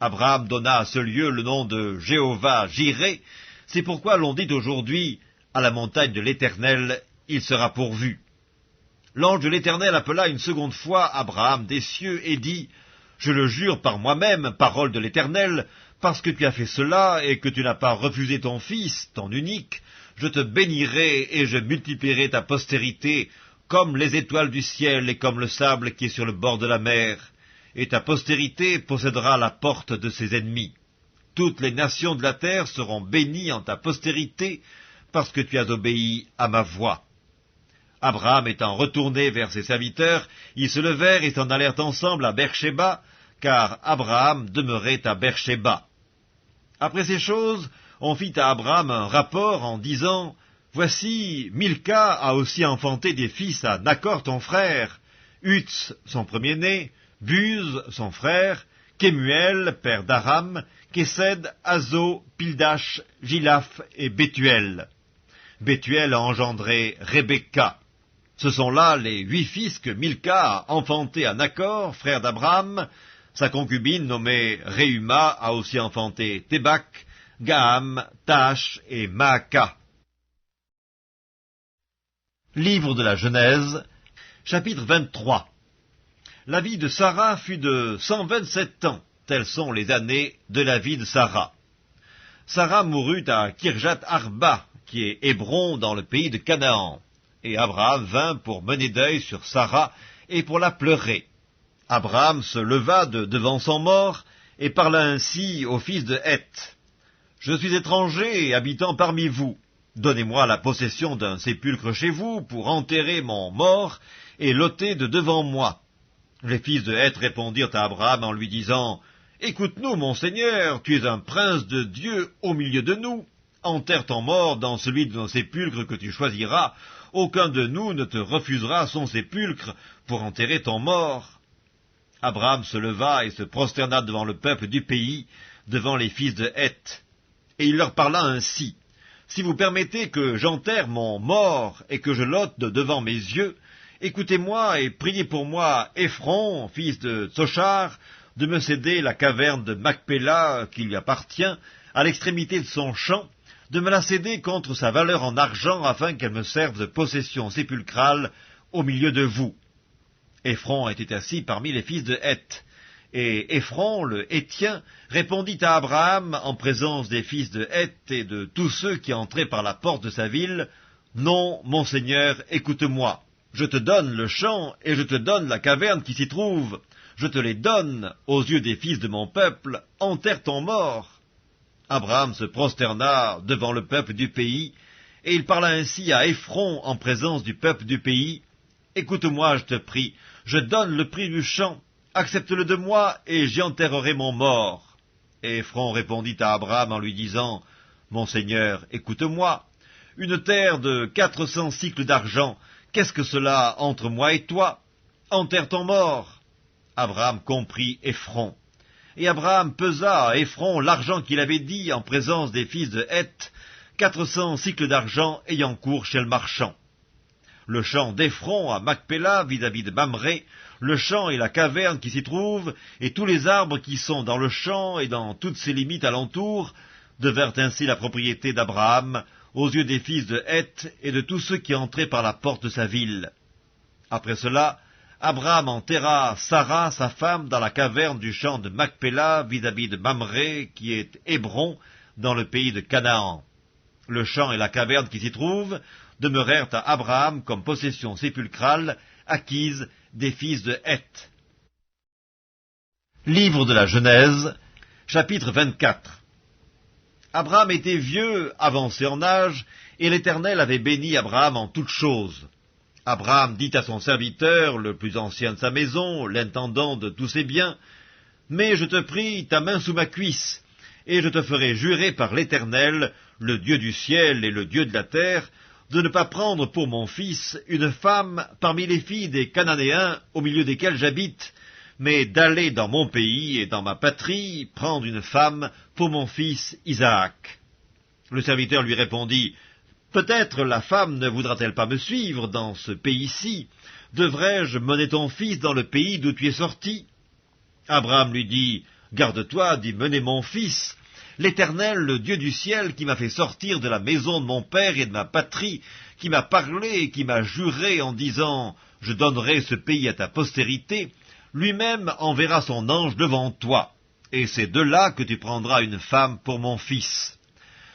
Speaker 1: Abraham donna à ce lieu le nom de Jéhovah-Jireh. C'est pourquoi l'on dit aujourd'hui, à la montagne de l'Éternel, il sera pourvu. L'ange de l'Éternel appela une seconde fois Abraham des cieux et dit, « Je le jure par moi-même, parole de l'Éternel, parce que tu as fait cela et que tu n'as pas refusé ton fils, ton unique, je te bénirai et je multiplierai ta postérité comme les étoiles du ciel et comme le sable qui est sur le bord de la mer, et ta postérité possédera la porte de ses ennemis. Toutes les nations de la terre seront bénies en ta postérité, parce que tu as obéi à ma voix. » Abraham étant retourné vers ses serviteurs, ils se levèrent et s'en allèrent ensemble à Beersheba, car Abraham demeurait à Beersheba. Après ces choses, on fit à Abraham un rapport en disant, « Voici, Milca a aussi enfanté des fils à Nachor ton frère, Uts son premier-né, Buz son frère, Kemuel, père d'Aram, Kesed, Azo, Pildash, Gilaph et Bethuel. Bethuel a engendré Rebecca. Ce sont là les 8 fils que Milca a enfantés à Nachor, frère d'Abraham. Sa concubine nommée Réuma a aussi enfanté Tébach, Gaham, Tash et Maaka. Livre de la Genèse, chapitre 23. La vie de Sarah fut de 127 ans, telles sont les années de la vie de Sarah. Sarah mourut à Kirjat Arba, qui est Hébron dans le pays de Canaan, et Abraham vint pour mener deuil sur Sarah et pour la pleurer. Abraham se leva de devant son mort et parla ainsi au fils de Heth. « Je suis étranger et habitant parmi vous. Donnez-moi la possession d'un sépulcre chez vous pour enterrer mon mort et l'ôter de devant moi. » Les fils de Heth répondirent à Abraham en lui disant, « Écoute-nous, mon Seigneur, tu es un prince de Dieu au milieu de nous. Enterre ton mort dans celui de nos sépulcres que tu choisiras. Aucun de nous ne te refusera son sépulcre pour enterrer ton mort. » Abraham se leva et se prosterna devant le peuple du pays, devant les fils de Heth. Et il leur parla ainsi, « Si vous permettez que j'enterre mon mort et que je l'ôte de devant mes yeux, Écoutez-moi et priez pour moi Éphron, fils de Tsochar, de me céder la caverne de Macpéla qui lui appartient, à l'extrémité de son champ, de me la céder contre sa valeur en argent, afin qu'elle me serve de possession sépulcrale au milieu de vous. » Éphron était assis parmi les fils de Heth, et Éphron, le Héthien, répondit à Abraham, en présence des fils de Heth et de tous ceux qui entraient par la porte de sa ville, « Non, mon Seigneur, écoute-moi. Je te donne le champ, et je te donne la caverne qui s'y trouve. Je te les donne aux yeux des fils de mon peuple. Enterre ton mort. » Abraham se prosterna devant le peuple du pays, et il parla ainsi à Éphron en présence du peuple du pays. « Écoute-moi, je te prie, je donne le prix du champ. Accepte-le de moi, et j'y enterrerai mon mort. » Et Éphron répondit à Abraham en lui disant, « Mon Seigneur, écoute-moi. Une terre de 400 cycles d'argent, qu'est-ce que cela entre moi et toi? Enterre ton mort. » Abraham comprit Éphron. Et Abraham pesa à Éphron l'argent qu'il avait dit en présence des fils de Heth, 400 cycles d'argent ayant cours chez le marchand. Le champ d'Éphron à Macpéla vis-à-vis de Mamré, le champ et la caverne qui s'y trouvent, et tous les arbres qui sont dans le champ et dans toutes ses limites alentour, devinrent ainsi la propriété d'Abraham, aux yeux des fils de Heth et de tous ceux qui entraient par la porte de sa ville. Après cela, Abraham enterra Sarah, sa femme, dans la caverne du champ de Macpéla, vis-à-vis de Mamré, qui est Hébron, dans le pays de Canaan. Le champ et la caverne qui s'y trouvent demeurèrent à Abraham comme possession sépulcrale, acquise des fils de Heth. Livre de la Genèse, chapitre 24. Abraham était vieux, avancé en âge, et l'Éternel avait béni Abraham en toutes choses. Abraham dit à son serviteur, le plus ancien de sa maison, l'intendant de tous ses biens, « Mets, je te prie, ta main sous ma cuisse, et je te ferai jurer par l'Éternel, le Dieu du ciel et le Dieu de la terre, de ne pas prendre pour mon fils une femme parmi les filles des Cananéens au milieu desquels j'habite, mais d'aller dans mon pays et dans ma patrie prendre une femme pour mon fils Isaac. » Le serviteur lui répondit, « Peut-être la femme ne voudra-t-elle pas me suivre dans ce pays-ci? Devrais-je mener ton fils dans le pays d'où tu es sorti ?» Abraham lui dit, « Garde-toi d'y mener mon fils. L'Éternel, le Dieu du ciel, qui m'a fait sortir de la maison de mon père et de ma patrie, qui m'a parlé et qui m'a juré en disant, « Je donnerai ce pays à ta postérité », lui-même enverra son ange devant toi, et c'est de là que tu prendras une femme pour mon fils.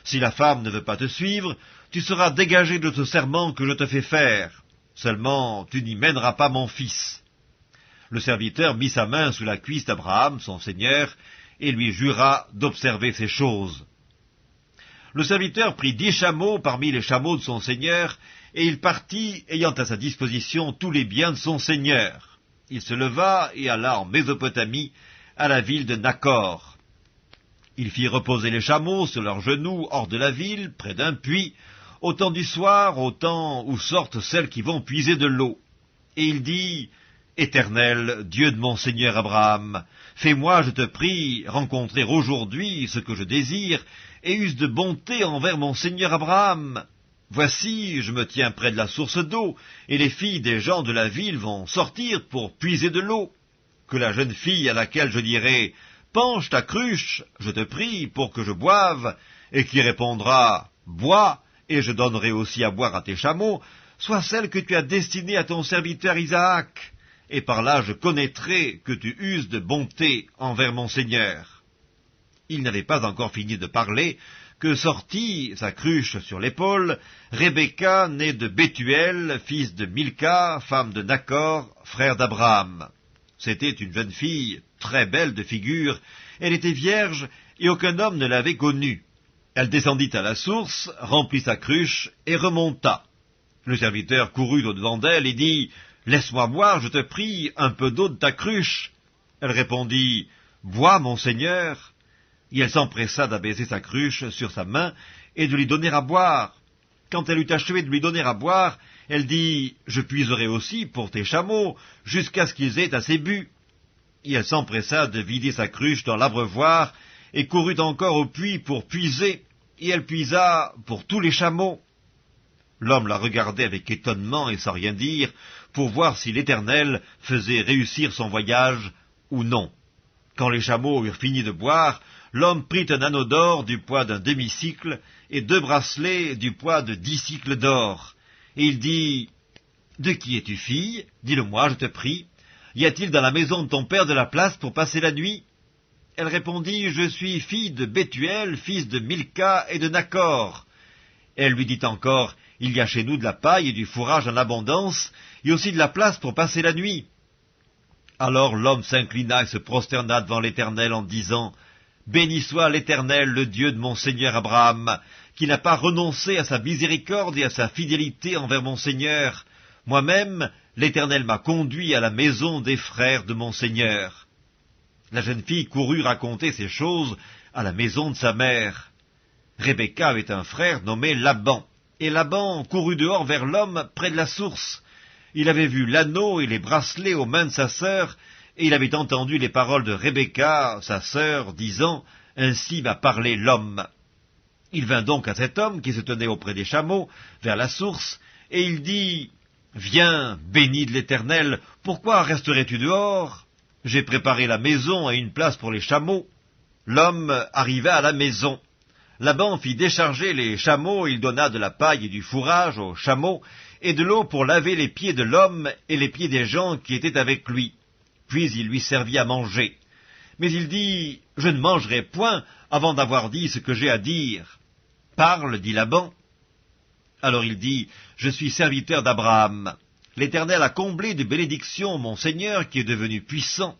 Speaker 1: Si la femme ne veut pas te suivre, tu seras dégagé de ce serment que je te fais faire. Seulement, tu n'y mèneras pas mon fils. » Le serviteur mit sa main sous la cuisse d'Abraham, son seigneur, et lui jura d'observer ces choses. Le serviteur prit 10 chameaux parmi les chameaux de son seigneur, et il partit, ayant à sa disposition tous les biens de son seigneur. Il se leva et alla en Mésopotamie, à la ville de Nakor. Il fit reposer les chameaux sur leurs genoux hors de la ville, près d'un puits, au temps du soir, au temps où sortent celles qui vont puiser de l'eau. Et il dit, « Éternel, Dieu de mon seigneur Abraham, fais-moi, je te prie, rencontrer aujourd'hui ce que je désire, et use de bonté envers mon seigneur Abraham. Voici, je me tiens près de la source d'eau, et les filles des gens de la ville vont sortir pour puiser de l'eau. Que la jeune fille à laquelle je dirai, « Penche ta cruche, je te prie, pour que je boive », et qui répondra, « Bois, et je donnerai aussi à boire à tes chameaux », soit celle que tu as destinée à ton serviteur Isaac. Et par là je connaîtrai que tu uses de bonté envers mon Seigneur. » Il n'avait pas encore fini de parler, que sortit, sa cruche sur l'épaule, Rebecca, née de Bethuel, fils de Milca, femme de Nakor, frère d'Abraham. C'était une jeune fille, très belle de figure, elle était vierge, et aucun homme ne l'avait connue. Elle descendit à la source, remplit sa cruche, et remonta. Le serviteur courut au-devant d'elle et dit, « Laisse-moi boire, je te prie, un peu d'eau de ta cruche. » Elle répondit, « Bois, mon Seigneur. » Et elle s'empressa d'abaiser sa cruche sur sa main et de lui donner à boire. Quand elle eut achevé de lui donner à boire, elle dit, « Je puiserai aussi pour tes chameaux, jusqu'à ce qu'ils aient assez bu. » Et elle s'empressa de vider sa cruche dans l'abreuvoir, et courut encore au puits pour puiser, et elle puisa pour tous les chameaux. L'homme la regardait avec étonnement et sans rien dire, pour voir si l'Éternel faisait réussir son voyage ou non. Quand les chameaux eurent fini de boire, l'homme prit un anneau d'or du poids d'un demi-cycle et 2 bracelets du poids de 10 cycles d'or. Et il dit, « De qui es-tu fille? Dis-le-moi, je te prie. Y a-t-il dans la maison de ton père de la place pour passer la nuit ?» Elle répondit, « Je suis fille de Bethuel, fils de Milca et de Nachor. » Elle lui dit encore, « Il y a chez nous de la paille et du fourrage en abondance, et aussi de la place pour passer la nuit. » Alors l'homme s'inclina et se prosterna devant l'Éternel en disant, « Béni soit l'Éternel, le Dieu de mon Seigneur Abraham, qui n'a pas renoncé à sa miséricorde et à sa fidélité envers mon Seigneur. Moi-même, l'Éternel m'a conduit à la maison des frères de mon Seigneur. » La jeune fille courut raconter ces choses à la maison de sa mère. Rebecca avait un frère nommé Laban, et Laban courut dehors vers l'homme près de la source. Il avait vu l'anneau et les bracelets aux mains de sa sœur, et il avait entendu les paroles de Rebecca, sa sœur, disant « Ainsi m'a parlé l'homme ». Il vint donc à cet homme qui se tenait auprès des chameaux, vers la source, et il dit « Viens, béni de l'Éternel, pourquoi resterais-tu dehors? J'ai préparé la maison et une place pour les chameaux. » L'homme arriva à la maison. Laban fit décharger les chameaux, il donna de la paille et du fourrage aux chameaux, et de l'eau pour laver les pieds de l'homme et les pieds des gens qui étaient avec lui. Puis il lui servit à manger. Mais il dit, « Je ne mangerai point avant d'avoir dit ce que j'ai à dire. »« Parle, dit Laban. » Alors il dit, « Je suis serviteur d'Abraham. L'Éternel a comblé de bénédictions mon Seigneur qui est devenu puissant.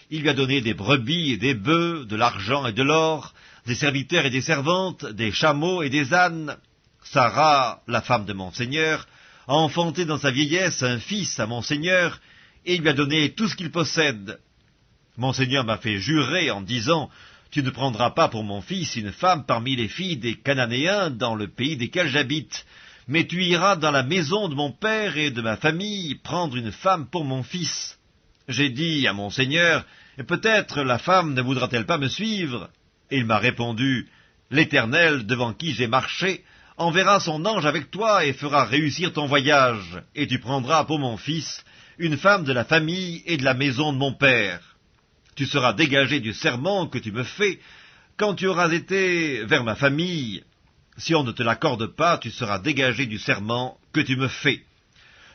Speaker 1: Il lui a donné des brebis et des bœufs, de l'argent et de l'or, des serviteurs et des servantes, des chameaux et des ânes. Sarah, la femme de mon Seigneur, a enfanté dans sa vieillesse un fils à mon Seigneur, et il lui a donné tout ce qu'il possède. Mon Seigneur m'a fait jurer en disant, « Tu ne prendras pas pour mon fils une femme parmi les filles des Cananéens dans le pays desquels j'habite, mais tu iras dans la maison de mon père et de ma famille prendre une femme pour mon fils. » J'ai dit à mon Seigneur, « Peut-être la femme ne voudra-t-elle pas me suivre ?» Et il m'a répondu, « L'Éternel, devant qui j'ai marché, enverra son ange avec toi et fera réussir ton voyage, et tu prendras pour mon fils une femme de la famille et de la maison de mon père. Tu seras dégagé du serment que tu me fais quand tu auras été vers ma famille. Si on ne te l'accorde pas, tu seras dégagé du serment que tu me fais.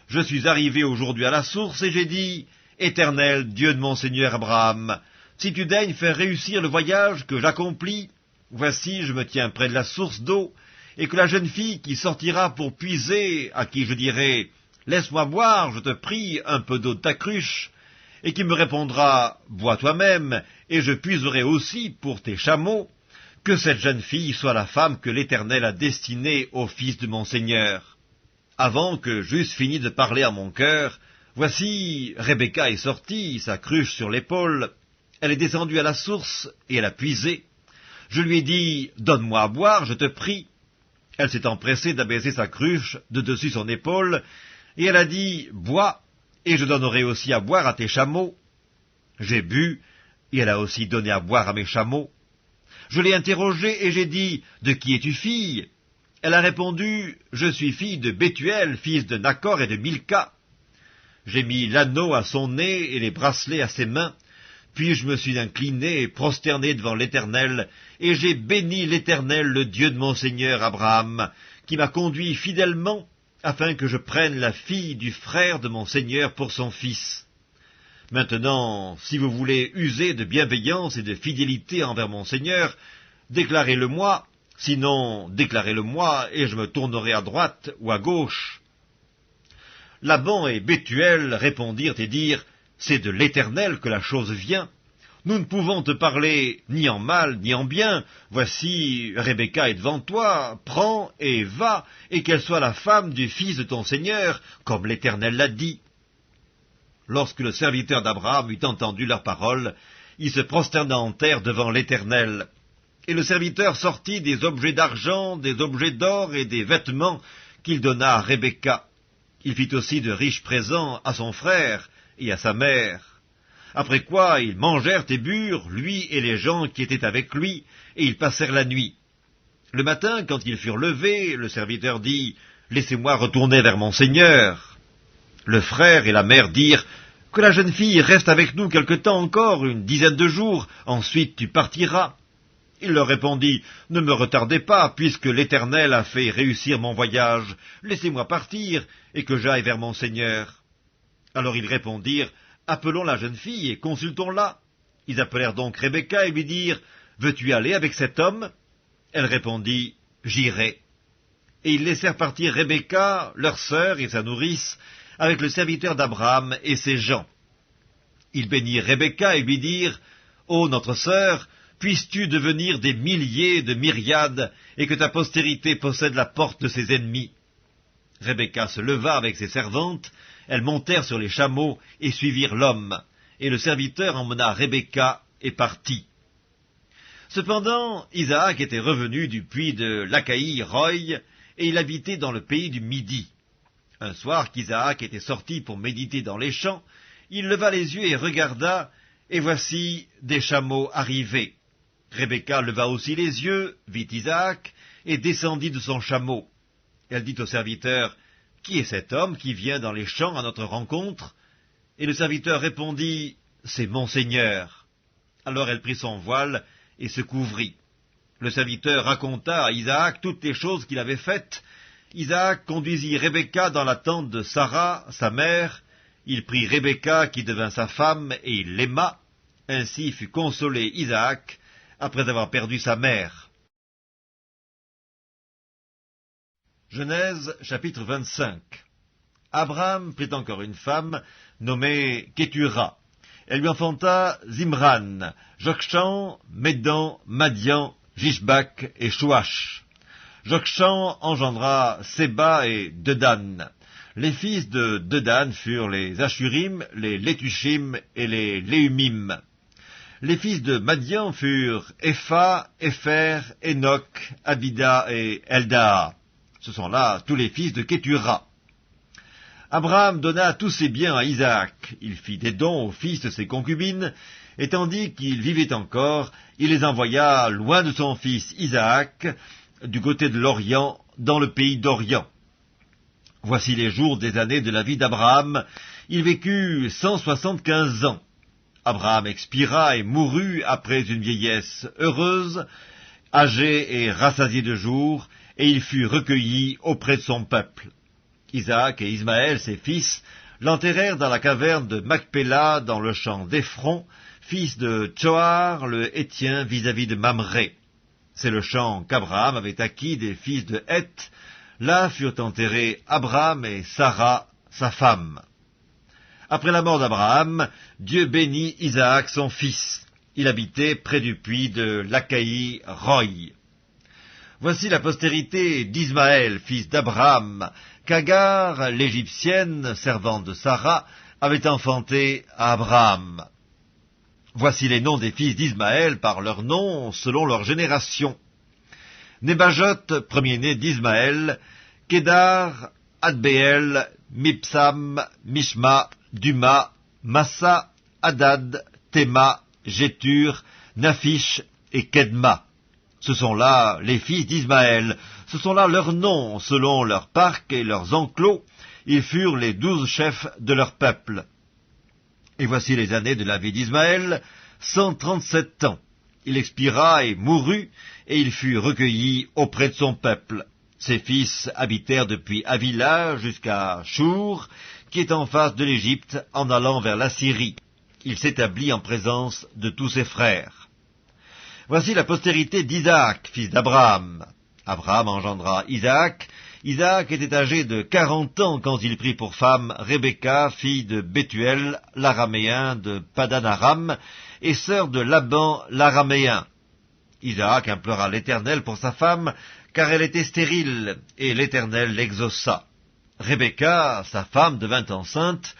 Speaker 1: Je suis arrivé aujourd'hui à la source et j'ai dit, « Éternel, Dieu de mon Seigneur Abraham, si tu daignes faire réussir le voyage que j'accomplis, voici je me tiens près de la source d'eau, et que la jeune fille qui sortira pour puiser, à qui je dirai, « Laisse-moi boire, je te prie, un peu d'eau de ta cruche », et qui me répondra, « Bois toi-même, et je puiserai aussi pour tes chameaux », que cette jeune fille soit la femme que l'Éternel a destinée au fils de mon Seigneur. » Avant que j'eusse fini de parler à mon cœur, voici Rebecca est sortie, sa cruche sur l'épaule. Elle est descendue à la source, et elle a puisé. Je lui ai dit, « Donne-moi à boire, je te prie. » Elle s'est empressée d'abaisser sa cruche de dessus son épaule, et elle a dit, « Bois, et je donnerai aussi à boire à tes chameaux. » J'ai bu, et elle a aussi donné à boire à mes chameaux. Je l'ai interrogée, et j'ai dit, « De qui es-tu fille ?» Elle a répondu, « Je suis fille de Bethuel, fils de Nachor et de Milca. » J'ai mis l'anneau à son nez et les bracelets à ses mains, puis je me suis incliné et prosterné devant l'Éternel, et j'ai béni l'Éternel, le Dieu de mon Seigneur Abraham, qui m'a conduit fidèlement, afin que je prenne la fille du frère de mon Seigneur pour son fils. Maintenant, si vous voulez user de bienveillance et de fidélité envers mon Seigneur, déclarez-le-moi, sinon déclarez-le-moi, et je me tournerai à droite ou à gauche. » Laban et Bethuel répondirent et dirent, « C'est de l'Éternel que la chose vient. Nous ne pouvons te parler ni en mal ni en bien. Voici, Rebecca est devant toi, prends et va, et qu'elle soit la femme du fils de ton Seigneur, comme l'Éternel l'a dit. » Lorsque le serviteur d'Abraham eut entendu leurs paroles, il se prosterna en terre devant l'Éternel. Et le serviteur sortit des objets d'argent, des objets d'or et des vêtements qu'il donna à Rebecca. Il fit aussi de riches présents à son frère et à sa mère. Après quoi, ils mangèrent et burent, lui et les gens qui étaient avec lui, et ils passèrent la nuit. Le matin, quand ils furent levés, le serviteur dit, « Laissez-moi retourner vers mon Seigneur. » Le frère et la mère dirent « Que la jeune fille reste avec nous quelque temps encore, une dizaine de jours, ensuite tu partiras. » Il leur répondit « Ne me retardez pas, puisque l'Éternel a fait réussir mon voyage. Laissez-moi partir, et que j'aille vers mon Seigneur. » Alors ils répondirent « Appelons la jeune fille et consultons-la. » Ils appelèrent donc Rebecca et lui dirent « Veux-tu aller avec cet homme ?» Elle répondit « J'irai. » Et ils laissèrent partir Rebecca, leur sœur et sa nourrice, avec le serviteur d'Abraham et ses gens. Ils bénirent Rebecca et lui dirent « Ô notre sœur, puisses-tu devenir des milliers de myriades, et que ta postérité possède la porte de ses ennemis. » Rebecca se leva avec ses servantes, elles montèrent sur les chameaux et suivirent l'homme, et le serviteur emmena Rebecca et partit. Cependant, Isaac était revenu du puits de Lacaï-Roï, et il habitait dans le pays du Midi. Un soir qu'Isaac était sorti pour méditer dans les champs, il leva les yeux et regarda, et voici des chameaux arrivés. Rebecca leva aussi les yeux, vit Isaac, et descendit de son chameau. Elle dit au serviteur, « Qui est cet homme qui vient dans les champs à notre rencontre ?» Et le serviteur répondit, « C'est mon Seigneur. » Alors elle prit son voile et se couvrit. Le serviteur raconta à Isaac toutes les choses qu'il avait faites. Isaac conduisit Rebecca dans la tente de Sarah, sa mère. Il prit Rebecca qui devint sa femme et il l'aima. Ainsi fut consolé Isaac après avoir perdu sa mère. Genèse chapitre 25. Abraham prit encore une femme nommée Kétura. Elle lui enfanta Zimran, Jokshan, Médan, Madian, Jishbak et Chouach. Jokshan engendra Séba et Dedan. Les fils de Dedan furent les Ashurim, les Létushim et les Léumim. Les fils de Madian furent Epha, Épher, Enoch, Abida et Eldaa. Ce sont là tous les fils de Kétura. Abraham donna tous ses biens à Isaac. Il fit des dons aux fils de ses concubines, et tandis qu'il vivait encore, il les envoya loin de son fils Isaac, du côté de l'Orient, dans le pays d'Orient. Voici les jours des années de la vie d'Abraham. Il vécut 175 ans. Abraham expira et mourut après une vieillesse heureuse, âgé et rassasié de jours, et il fut recueilli auprès de son peuple. Isaac et Ismaël, ses fils, l'enterrèrent dans la caverne de Macpéla, dans le champ d'Ephron, fils de Tsoar, le Hétien, vis-à-vis de Mamré. C'est le champ qu'Abraham avait acquis des fils de Heth. Là furent enterrés Abraham et Sarah, sa femme. Après la mort d'Abraham, Dieu bénit Isaac, son fils. Il habitait près du puits de Lacaï-Roï. Voici la postérité d'Ismaël, fils d'Abraham, qu'Agar, l'Égyptienne, servante de Sarah, avait enfanté à Abraham. Voici les noms des fils d'Ismaël par leurs noms, selon leur génération. Nébajot, premier-né d'Ismaël, Kédar, Adbéel, Mipsam, Mishma, Duma, Massa, Hadad, Théma, Jétur, Naphish et Kedma. Ce sont là les fils d'Ismaël, ce sont là leurs noms, selon leurs parcs et leurs enclos. Ils furent les 12 chefs de leur peuple. Et voici les années de la vie d'Ismaël, 137 ans. Il expira et mourut, et il fut recueilli auprès de son peuple. Ses fils habitèrent depuis Avila jusqu'à Chour, qui est en face de l'Égypte, en allant vers la Syrie. Il s'établit en présence de tous ses frères. Voici la postérité d'Isaac, fils d'Abraham. Abraham engendra Isaac. Isaac était âgé de 40 ans quand il prit pour femme Rebecca, fille de Bethuel, l'araméen de Padan-Aram, et sœur de Laban, l'araméen. Isaac implora l'Éternel pour sa femme, car elle était stérile, et l'Éternel l'exauça. Rebecca, sa femme, devint enceinte.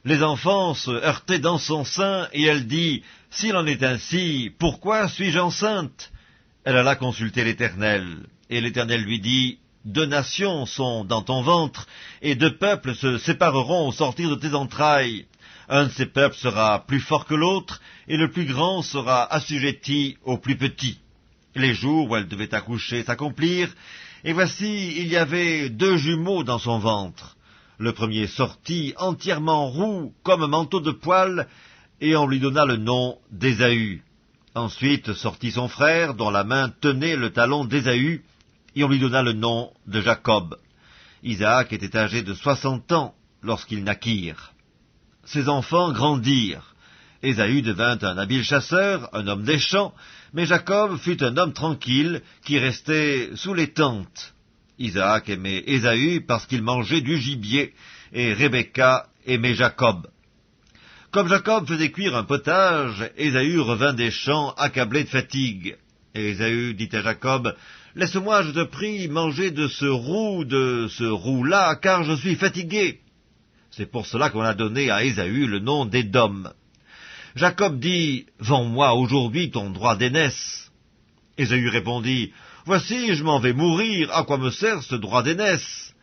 Speaker 1: Les enfants se heurtaient dans son sein, et elle dit, « S'il en est ainsi, pourquoi suis-je enceinte ?» Elle alla consulter l'Éternel, et l'Éternel lui dit, « 2 nations sont dans ton ventre, et 2 peuples se sépareront au sortir de tes entrailles. Un de ces peuples sera plus fort que l'autre, et le plus grand sera assujetti au plus petit. » Les jours où elle devait accoucher s'accomplirent, et voici, il y avait 2 jumeaux dans son ventre. Le premier sortit entièrement roux comme un manteau de poil, et on lui donna le nom d'Ésaü. Ensuite sortit son frère, dont la main tenait le talon d'Ésaü, et on lui donna le nom de Jacob. Isaac était âgé de 60 ans lorsqu'ils naquirent. Ses enfants grandirent. Ésaü devint un habile chasseur, un homme des champs, mais Jacob fut un homme tranquille qui restait sous les tentes. Isaac aimait Ésaü parce qu'il mangeait du gibier, et Rebecca aimait Jacob. Comme Jacob faisait cuire un potage, Ésaü revint des champs accablé de fatigue. Et Ésaü dit à Jacob, « Laisse-moi, je te prie, manger de ce roux-là, car je suis fatigué. » C'est pour cela qu'on a donné à Ésaü le nom d'Édom. Jacob dit, « Vends-moi aujourd'hui ton droit d'aînesse. » Ésaü répondit, « Voici, je m'en vais mourir, à quoi me sert ce droit d'aînesse ?»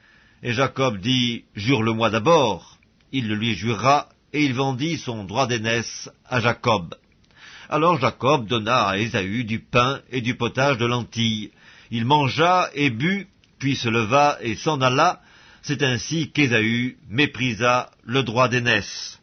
Speaker 1: Et Jacob dit, « Jure-le-moi d'abord. » Il le lui jura, et il vendit son droit d'aînesse à Jacob. Alors Jacob donna à Ésaü du pain et du potage de lentilles. Il mangea et but, puis se leva et s'en alla. C'est ainsi qu'Ésaü méprisa le droit d'aînesse.